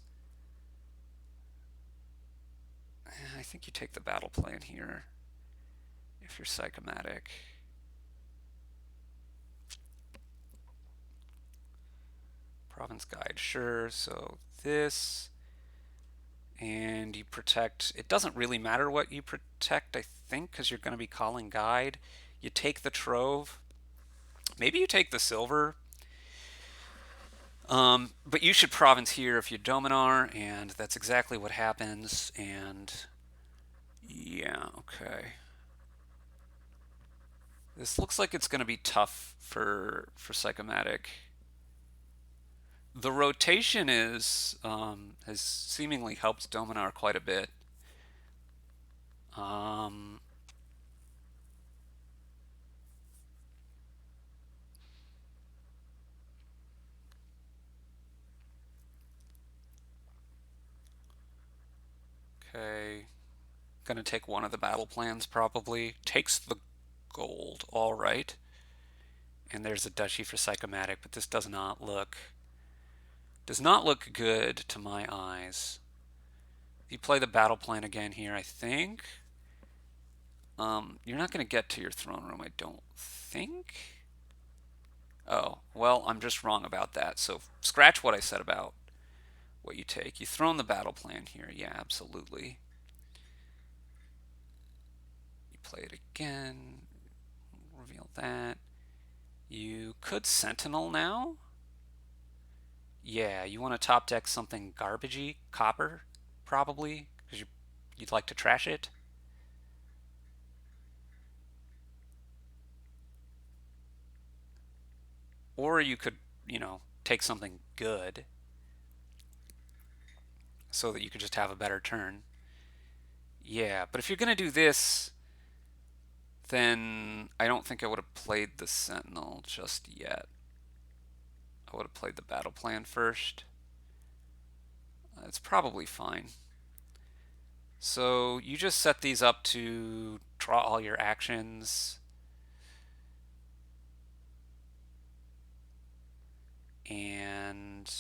I think you take the battle plan here if you're psychomatic. Province guide, sure. So this... And you protect... It doesn't really matter what you protect, I think, because you're going to be calling guide. You take the trove. Maybe you take the silver. But you should province here if you Dominar, and that's exactly what happens. And yeah, okay. This looks like it's going to be tough for Psychomatic. The rotation has seemingly helped Dominar quite a bit. Um, okay, gonna take one of the battle plans probably. Takes the gold, all right. And there's a duchy for Psychomatic, but this does not look good to my eyes. If you play the battle plan again here, I think. You're not going to get to your throne room, I don't think. Oh, well, I'm just wrong about that. So scratch what I said about what you take. You thrown the battle plan here. Yeah, absolutely. You play it again. Reveal that. You could Sentinel now. Yeah, you want to top deck something garbagey, copper, probably, because you'd like to trash it. Or you could, take something good so that you could just have a better turn. Yeah, but if you're going to do this, then I don't think I would have played the Sentinel just yet. I would have played the battle plan first. It's probably fine. So you just set these up to draw all your actions. And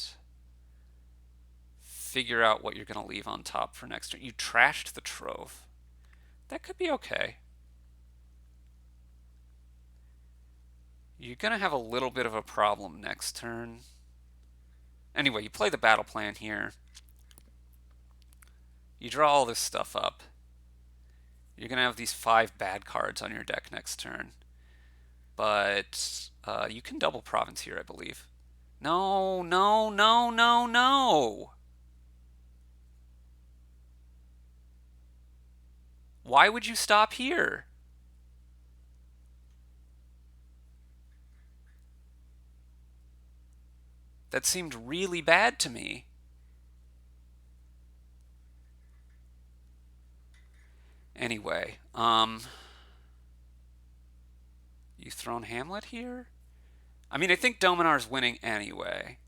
figure out what you're going to leave on top for next turn. You trashed the Trove. That could be okay. You're going to have a little bit of a problem next turn. Anyway, you play the battle plan here. You draw all this stuff up. You're going to have these 5 bad cards on your deck next turn. But you can double province here, I believe. No, no, no, no, no. Why would you stop here? That seemed really bad to me. Anyway, you thrown Hamlet here? I mean, I think Dominar's winning anyway.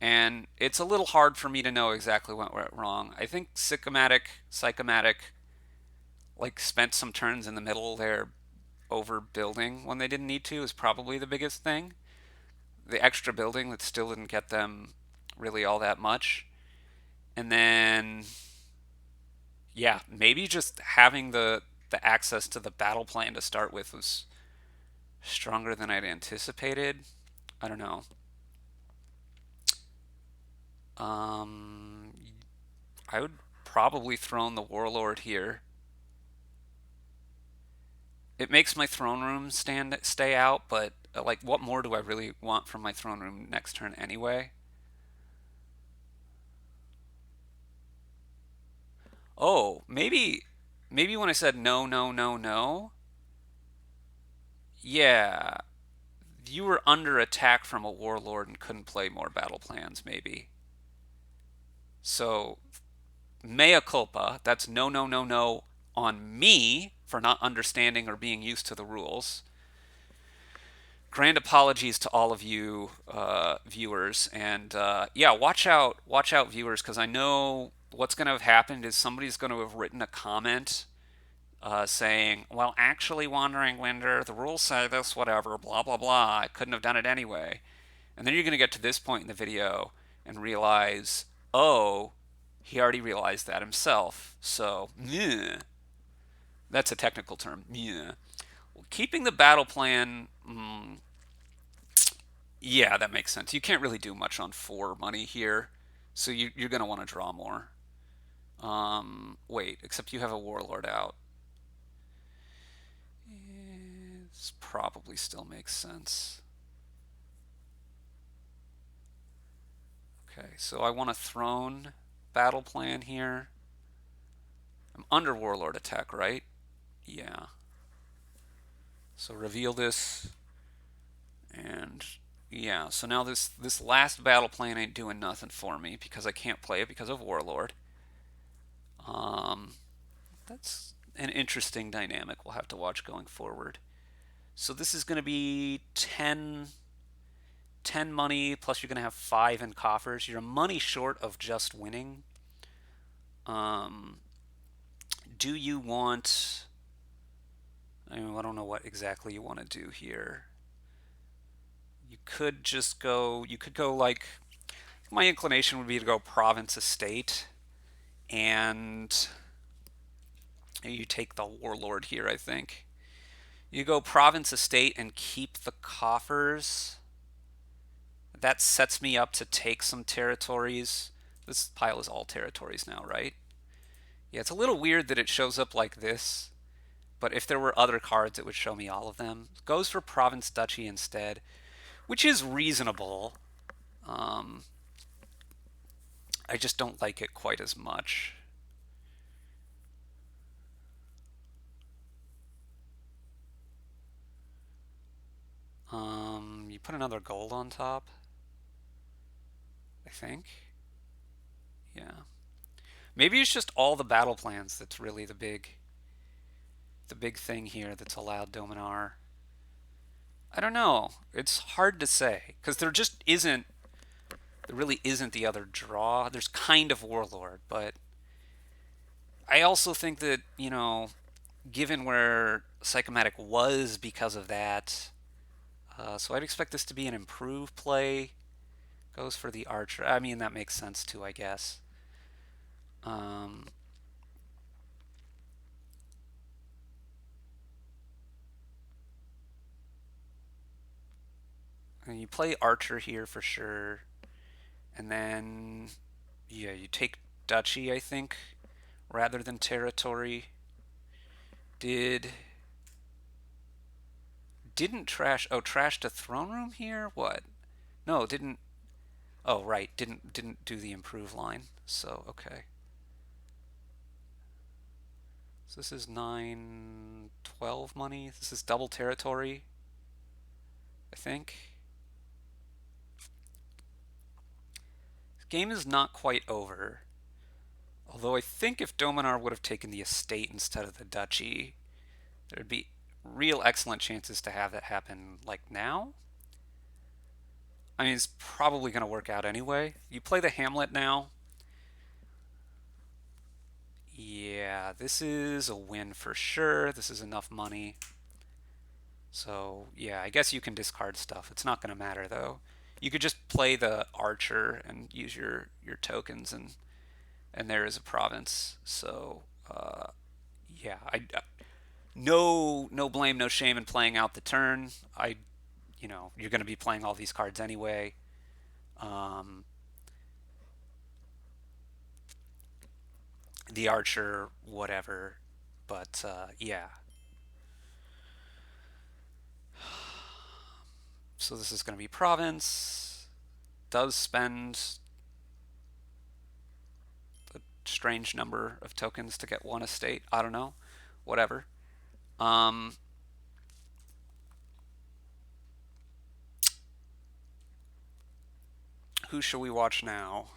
And it's a little hard for me to know exactly what went wrong. I think Psychomatic, like spent some turns in the middle there overbuilding when they didn't need to is probably the biggest thing. The extra building that still didn't get them really all that much. And then yeah, maybe just having the access to the battle plan to start with was stronger than I'd anticipated. I don't know. Um, I would probably throne the warlord here. It makes my throne room stay out, but like, what more do I really want from my throne room next turn anyway? Oh, maybe when I said no, no, no, no, yeah, you were under attack from a warlord and couldn't play more battle plans, maybe. So, mea culpa, that's no, no, no, no on me for not understanding or being used to the rules. Grand apologies to all of you viewers, and yeah, watch out, viewers, because I know what's going to have happened is somebody's going to have written a comment saying, "Well, actually, Wandering Winder, the rules say this, whatever, blah blah blah. I couldn't have done it anyway." And then you're going to get to this point in the video and realize, oh, he already realized that himself. So, yeah, that's a technical term. Yeah. Well, keeping the battle plan. Yeah, that makes sense. You can't really do much on 4 money here, so you're going to want to draw more. Wait, except you have a warlord out. This probably still makes sense. Okay, so I want a throne battle plan here. I'm under warlord attack, right? Yeah. So reveal this, and yeah. So now this last battle plan ain't doing nothing for me because I can't play it because of warlord. Um, that's an interesting dynamic we'll have to watch going forward. So this is going to be 10 money, plus you're going to have 5 in coffers. You're a money short of just winning. Um, do you want... I don't know what exactly you want to do here. You could just go... You could go like... My inclination would be to go province estate. And you take the warlord here, I think. You go province estate and keep the coffers. That sets me up to take some territories. This pile is all territories now, right? Yeah, it's a little weird that it shows up like this, but if there were other cards, it would show me all of them. It goes for province duchy instead, which is reasonable. Um, I just don't like it quite as much. You put another gold on top, I think. Yeah. Maybe it's just all the battle plans that's really the big thing here that's allowed Dominar. I don't know. It's hard to say because there really isn't the other draw. There's kind of Warlord, but I also think that, given where Psychomatic was because of that, so I'd expect this to be an improved play. Goes for the Archer. I mean, that makes sense too, I guess. Um, and you play Archer here for sure. And then, yeah, you take Duchy, I think, rather than Territory. Didn't trash... Oh, trashed a throne room here? What? No, didn't... Oh, right, didn't do the improve line. So, okay. So this is 9, 12 money. This is double territory, I think. This game is not quite over. Although I think if Dominar would have taken the estate instead of the duchy, there'd be real excellent chances to have that happen like now. I mean, it's probably going to work out anyway. You play the Hamlet now. Yeah, this is a win for sure. This is enough money. So, yeah, I guess you can discard stuff. It's not going to matter, though. You could just play the archer and use your tokens, and there is a province. So, yeah, no blame, no shame in playing out the turn. You're going to be playing all these cards anyway. Um, the archer, whatever. But yeah. So this is going to be province. Does spend a strange number of tokens to get one estate. I don't know. Whatever. Um, who shall we watch now?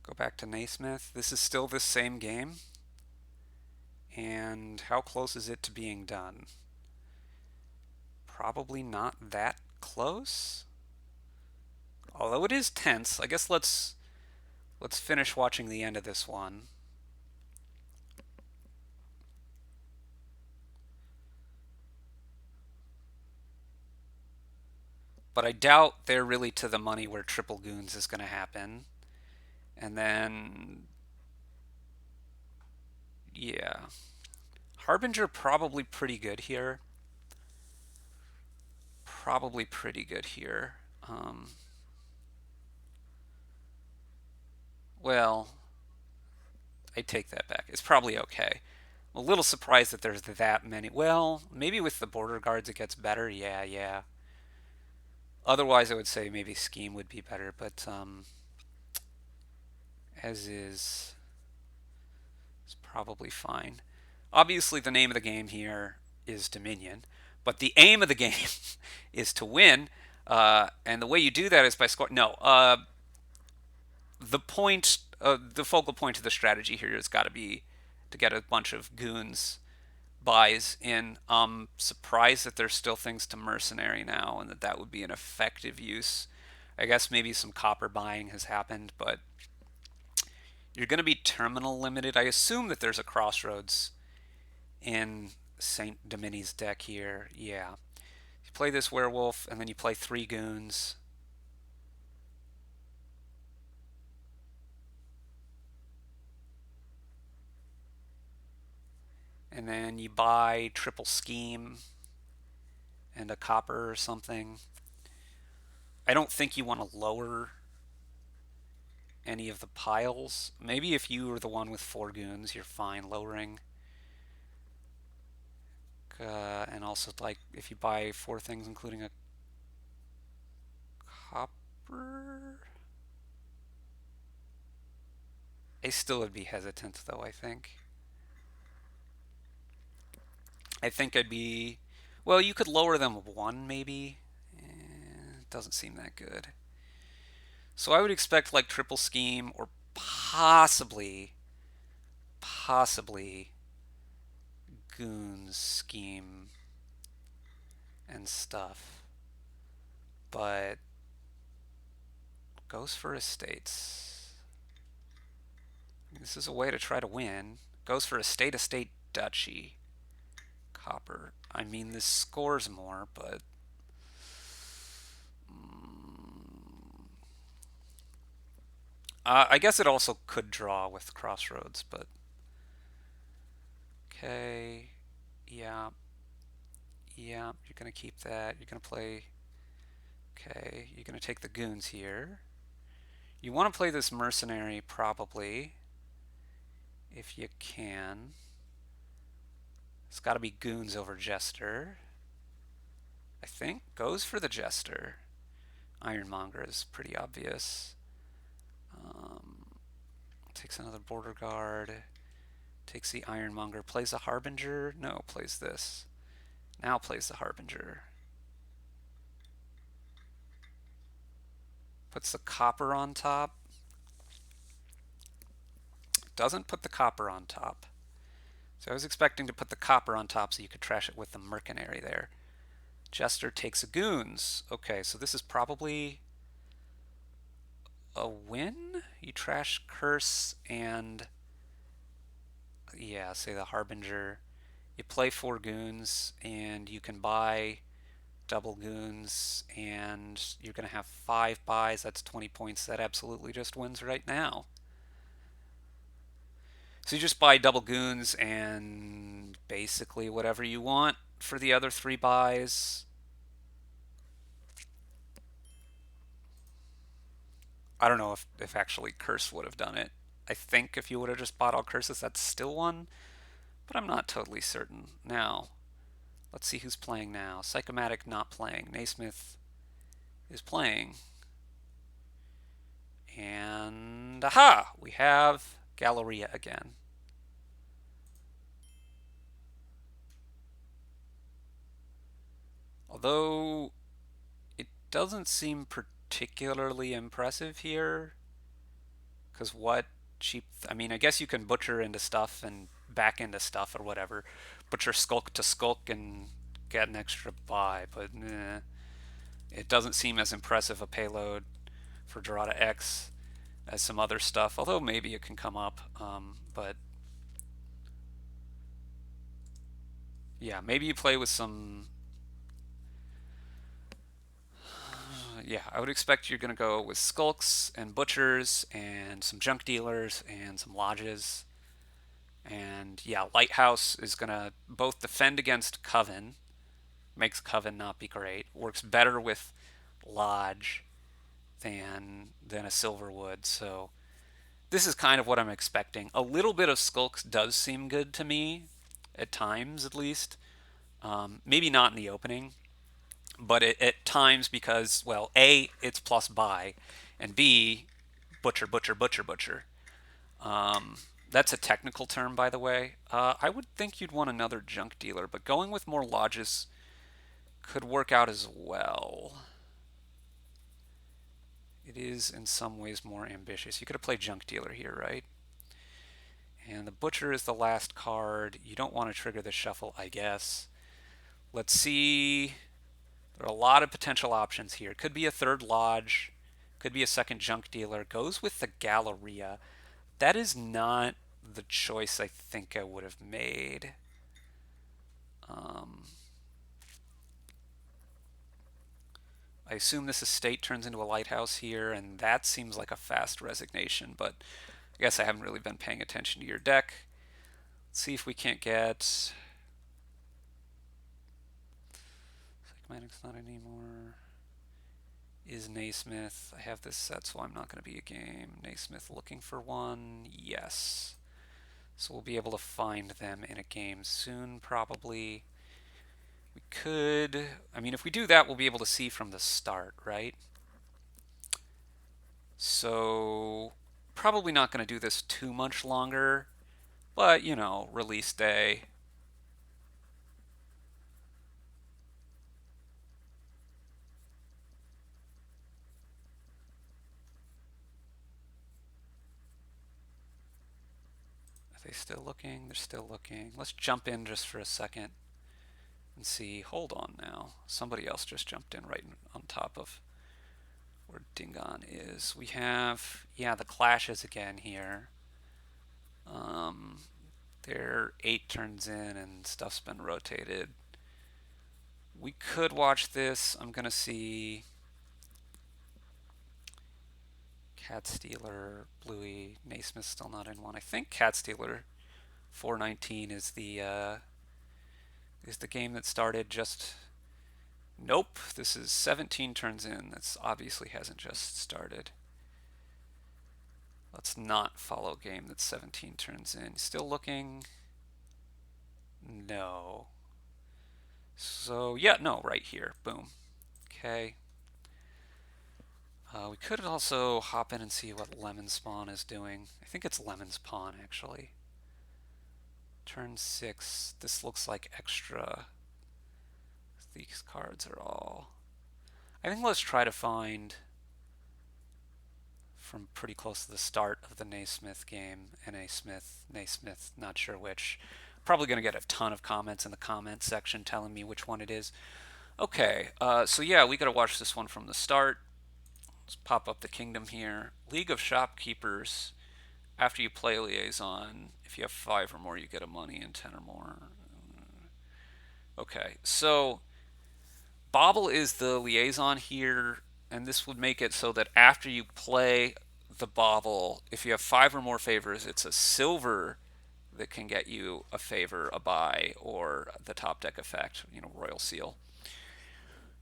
Go back to Naismith. This is still the same game. And how close is it to being done? Probably not that close. Although it is tense, I guess let's finish watching the end of this one. But I doubt they're really to the money where triple goons is going to happen. And then, yeah. Harbinger probably pretty good here. Probably pretty good here. Well, I take that back. It's probably okay. I'm a little surprised that there's that many. Well, maybe with the border guards it gets better. Yeah, yeah. Otherwise, I would say maybe scheme would be better, but as is, it's probably fine. Obviously, the name of the game here is Dominion, but the aim of the game is to win, and the way you do that is by scoring. No, the focal point of the strategy here has got to be to get a bunch of goons buys in. I'm surprised that there's still things to mercenary now, and that would be an effective use. I guess maybe some copper buying has happened, but you're going to be terminal limited. I assume that there's a crossroads in Saint Domini's deck here. Yeah. You play this werewolf, and then you play 3 goons. And then you buy triple scheme and a copper or something. I don't think you want to lower any of the piles. Maybe if you were the one with 4 goons, you're fine lowering. And also, like, if you buy 4 things, including a copper, I still would be hesitant, though, I think. I think I'd be. Well, you could lower them 1, maybe. It doesn't seem that good. So I would expect, like, triple scheme or possibly goons scheme and stuff. But goes for estates. This is a way to try to win. Goes for estate duchy. Copper. I mean, this scores more, but I guess it also could draw with crossroads, but okay. Yeah. Yeah, you're going to keep that. You're going to play. Okay, you're going to take the goons here. You want to play this mercenary, probably, if you can. It's got to be goons over jester. I think goes for the jester. Ironmonger is pretty obvious. Takes another border guard. Takes the Ironmonger. Plays the Harbinger. No, plays this. Now plays the Harbinger. Puts the copper on top. Doesn't put the copper on top. So I was expecting to put the copper on top so you could trash it with the mercenary there. Jester takes a goons. Okay, so this is probably a win? You trash curse and yeah, say the harbinger. You play 4 goons and you can buy double goons and you're going to have 5 buys. That's 20 points. That absolutely just wins right now. So you just buy double goons and basically whatever you want for the other 3 buys. I don't know if actually curse would have done it. I think if you would have just bought all curses, that's still one, but I'm not totally certain. Now, let's see who's playing now. Psychomatic not playing. Naismith is playing. And aha! We have Galleria again. Although it doesn't seem particularly impressive here, because what cheap. I mean, I guess you can butcher into stuff and back into stuff or whatever. Butcher skulk to skulk and get an extra buy, but it doesn't seem as impressive a payload for Dorada X as some other stuff, although maybe it can come up. But yeah, maybe you play with some. Yeah, I would expect you're going to go with skulks and butchers and some junk dealers and some lodges. And yeah, Lighthouse is going to both defend against Coven, makes Coven not be great, works better with Lodge than a Silverwood. So this is kind of what I'm expecting. A little bit of Skulks does seem good to me, at times at least. Maybe not in the opening, but at times because, well, A, it's plus buy, and B, butcher, butcher, butcher, butcher. Um, that's a technical term, by the way. I would think you'd want another junk dealer, but going with more lodges could work out as well. It is in some ways more ambitious. You could have played junk dealer here, right? And the butcher is the last card. You don't want to trigger the shuffle, I guess. Let's see. There are a lot of potential options here. Could be a third lodge. Could be a second junk dealer. Goes with the Galleria. That is not the choice I think I would have made. Um, I assume this estate turns into a lighthouse here, and that seems like a fast resignation, but I guess I haven't really been paying attention to your deck. Let's see if we can't get... Psychomatic's not anymore. Is Naismith. I have this set, so I'm not going to be a game. Naismith looking for one. Yes. So we'll be able to find them in a game soon, probably. We could... I mean, if we do that, we'll be able to see from the start, right? So probably not going to do this too much longer, but, you know, release day. Are they still looking? They're still looking. Let's jump in just for a second and see. Hold on now. Somebody else just jumped in right on top of where Dingon is. We have, yeah, the clashes again here. They're 8 turns in and stuff's been rotated. We could watch this. I'm going to see Cat Stealer, Bluey, Naismith still not in one. I think Cat Stealer 419 is the game that started just... Nope, this is 17 turns in. This obviously hasn't just started. Let's not follow game that's 17 turns in. Still looking? No. So, yeah, no, right here. Boom. Okay. We could also hop in and see what Lemon Spawn is doing. I think it's Lemon Spawn, actually. Turn 6. This looks like extra. These cards are all... I think let's try to find from pretty close to the start of the Naismith game. Naismith, Naismith, not sure which. Probably going to get a ton of comments in the comments section telling me which one it is. Okay, so yeah, we got to watch this one from the start. Let's pop up the kingdom here. League of Shopkeepers. After you play Liaison, if you have 5 or more, you get a money, and 10 or more. Okay, so Bobble is the Liaison here, and this would make it so that after you play the Bobble, if you have 5 or more favors, it's a silver that can get you a favor, a buy, or the top deck effect, Royal Seal.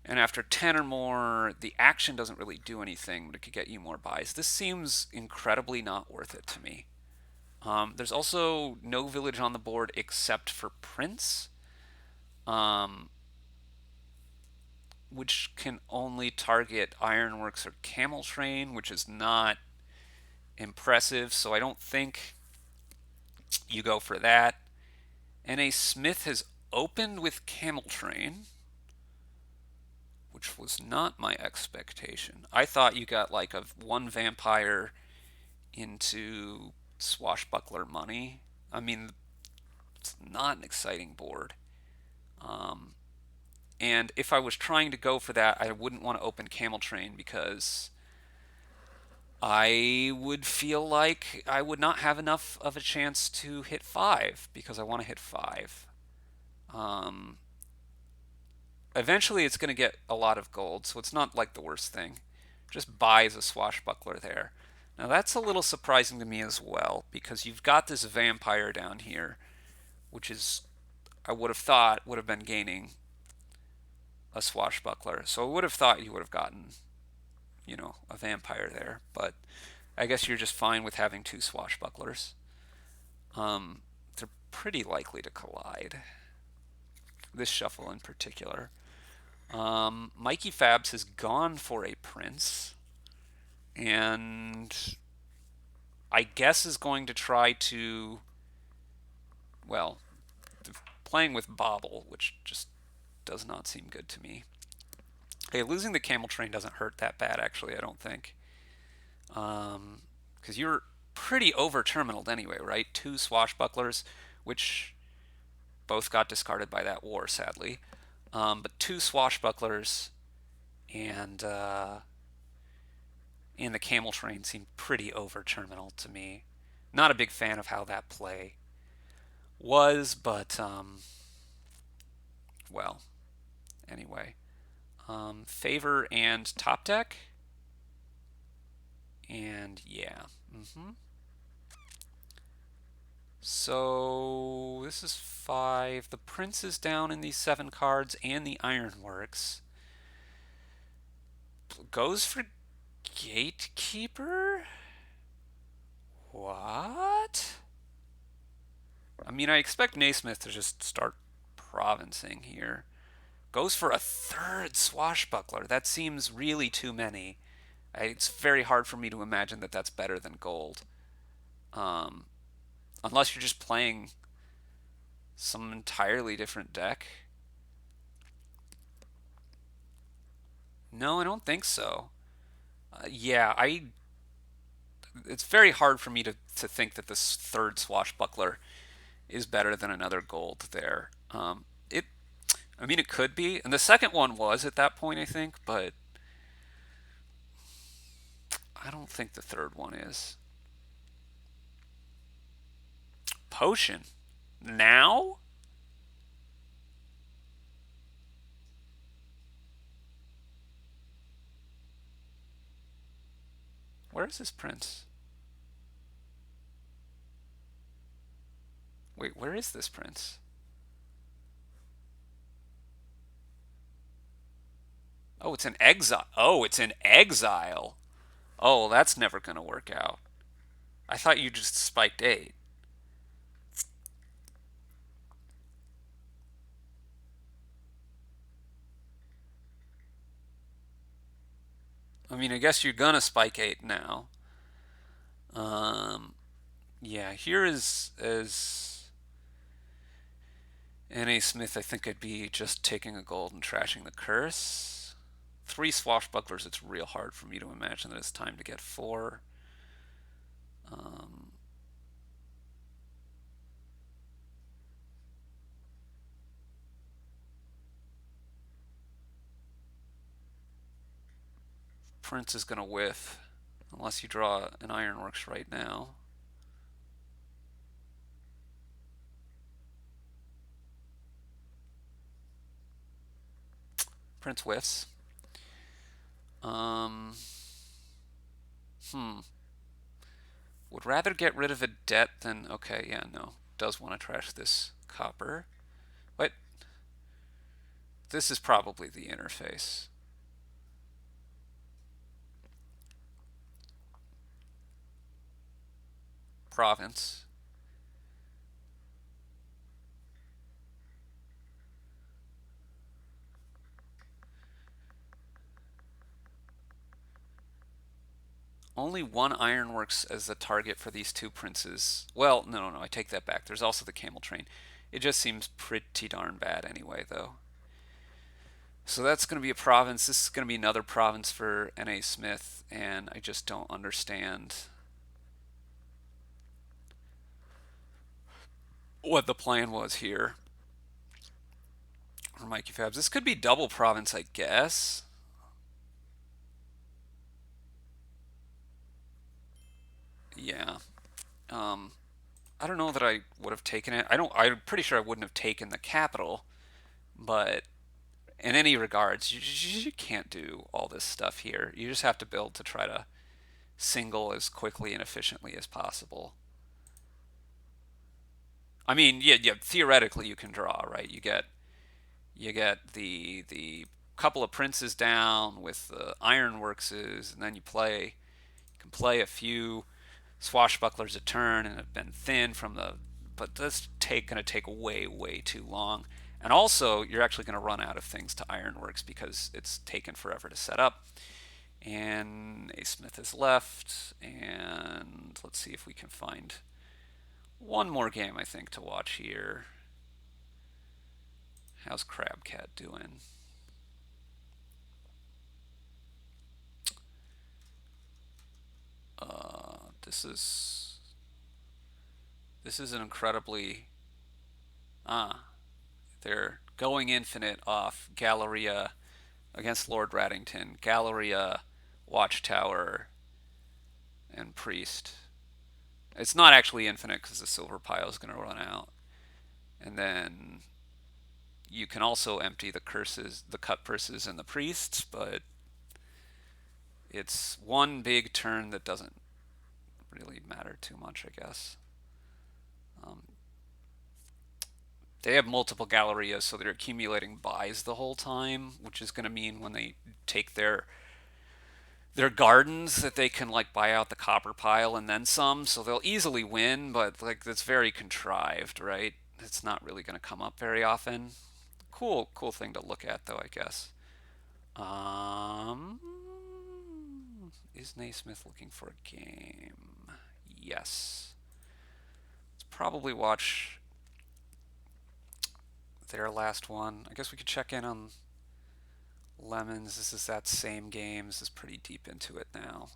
And after 10 or more, the action doesn't really do anything, but it could get you more buys. This seems incredibly not worth it to me. There's also no village on the board except for Prince, which can only target Ironworks or Camel Train, which is not impressive, so I don't think you go for that. And a Smith has opened with Camel Train, which was not my expectation. I thought you got like a 1 vampire into Swashbuckler money. I mean, it's not an exciting board. And if I was trying to go for that, I wouldn't want to open Camel Train because I would feel like I would not have enough of a chance to hit 5 because I want to hit 5. Um, Eventually, it's going to get a lot of gold, so it's not like the worst thing. Just buys a Swashbuckler there. Now, that's a little surprising to me as well because you've got this vampire down here, which is, I would have thought, would have been gaining a Swashbuckler. So I would have thought you would have gotten, a vampire there. But I guess you're just fine with having 2 Swashbucklers. They're pretty likely to collide. This shuffle in particular. Mikey Fabs has gone for a Prince. And I guess is going to try to, well, playing with Bobble, which just does not seem good to me. Okay, losing the Camel Train doesn't hurt that bad, actually, I don't think. Because you're pretty over-terminaled anyway, right? 2 Swashbucklers, which both got discarded by that war, sadly. But 2 Swashbucklers and the Camel Train seem pretty over-terminal to me. Not a big fan of how that play was, but, well, anyway. Favor and top deck. And yeah. So this is 5. The Prince is down in these 7 cards and the Ironworks. Goes for Gatekeeper? What? I mean, I expect Naismith to just start provincing here. Goes for a 3rd Swashbuckler. That seems really too many. It's very hard for me to imagine that that's better than gold. Unless you're just playing some entirely different deck. No, I don't think so. Yeah, it's very hard for me to think that this 3rd Swashbuckler is better than another gold there. I mean, it could be, and the second one was at that point, I think, but I don't think the 3rd one is. Potion. Now? Where is this Prince? Wait, where is this Prince? Oh, it's in exile. Oh, it's in exile. Oh, that's never going to work out. I thought you just spiked 8. I mean, I guess you're going to spike 8 now. Yeah, here is as N.A. Smith, I think I'd be just taking a gold and trashing the curse. 3 Swashbucklers, it's real hard for me to imagine that it's time to get 4. Um, Prince is going to whiff unless you draw an Ironworks right now. Prince whiffs. Um, hmm. Would rather get rid of a debt than. Okay, yeah, no. Does want to trash this copper. But this is probably the interface. Province. Only one ironworks as the target for these two princes. Well, no, I take that back. There's also the camel train. It just seems pretty darn bad anyway, though. So that's going to be a province. This is going to be another province for N.A. Smith, and I just don't understand what the plan was here for Mikey Fabs. This could be double province, I guess. Yeah. Um, I don't know that I would have taken it. I don't. I'm pretty sure I wouldn't have taken the capital, but in any regards, you can't do all this stuff here. You just have to build to try to single as quickly and efficiently as possible. I mean, yeah, theoretically you can draw, right? You get the couple of princes down with the ironworkses, and then you can play a few swashbucklers a turn and have been thin from the. But that's going to take way too long. And also, you're actually going to run out of things to ironworks because it's taken forever to set up. And A. Smith is left, and let's see if we can find one more game, I think, to watch here. How's Crabcat doing? This is an incredibly they're going infinite off Galleria against Lord Raddington, Galleria, Watchtower, and Priest. It's not actually infinite because the silver pile is going to run out, and then you can also empty the curses, the cut purses, and the priests, but it's one big turn that doesn't really matter too much, I guess. Um, they have multiple Gallerias, so they're accumulating buys the whole time, which is going to mean when they take their gardens that they can like buy out the copper pile and then some, so they'll easily win, but like that's very contrived, right? It's not really going to come up very often. Cool thing to look at though, I guess. Um, is Naismith looking for a game? Yes. Let's probably watch their last one. I guess we could check in on Lemons. This is that same game. This is pretty deep into it now.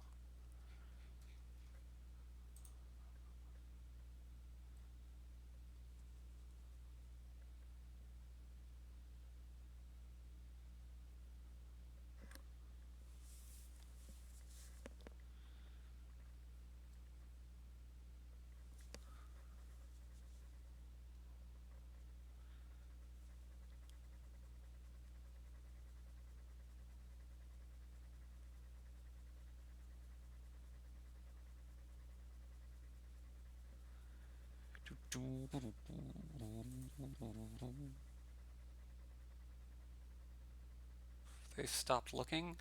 They stopped looking.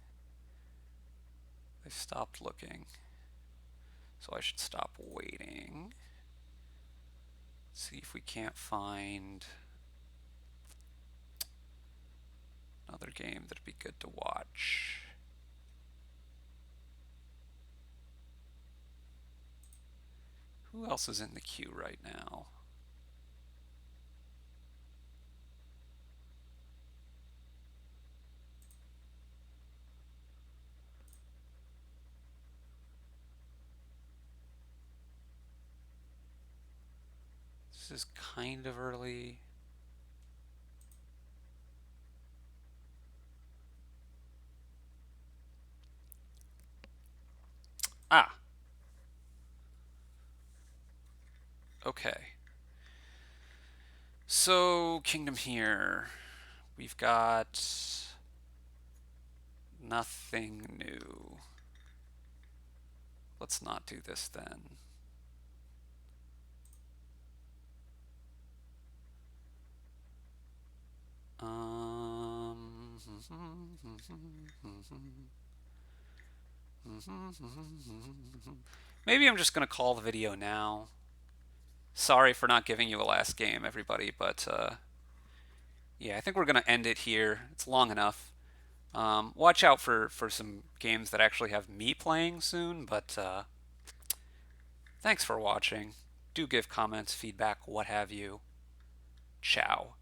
They stopped looking. So I should stop waiting. See if we can't find another game that'd be good to watch. Who else is in the queue right now? This is kind of early. Ah, okay. So, Kingdom here. We've got nothing new. Let's not do this then. Um, Maybe I'm just going to call the video now. Sorry for not giving you a last game, everybody, but yeah, I think we're going to end it here. It's long enough. Watch out for some games that actually have me playing soon, but thanks for watching. Do give comments, feedback, what have you. Ciao.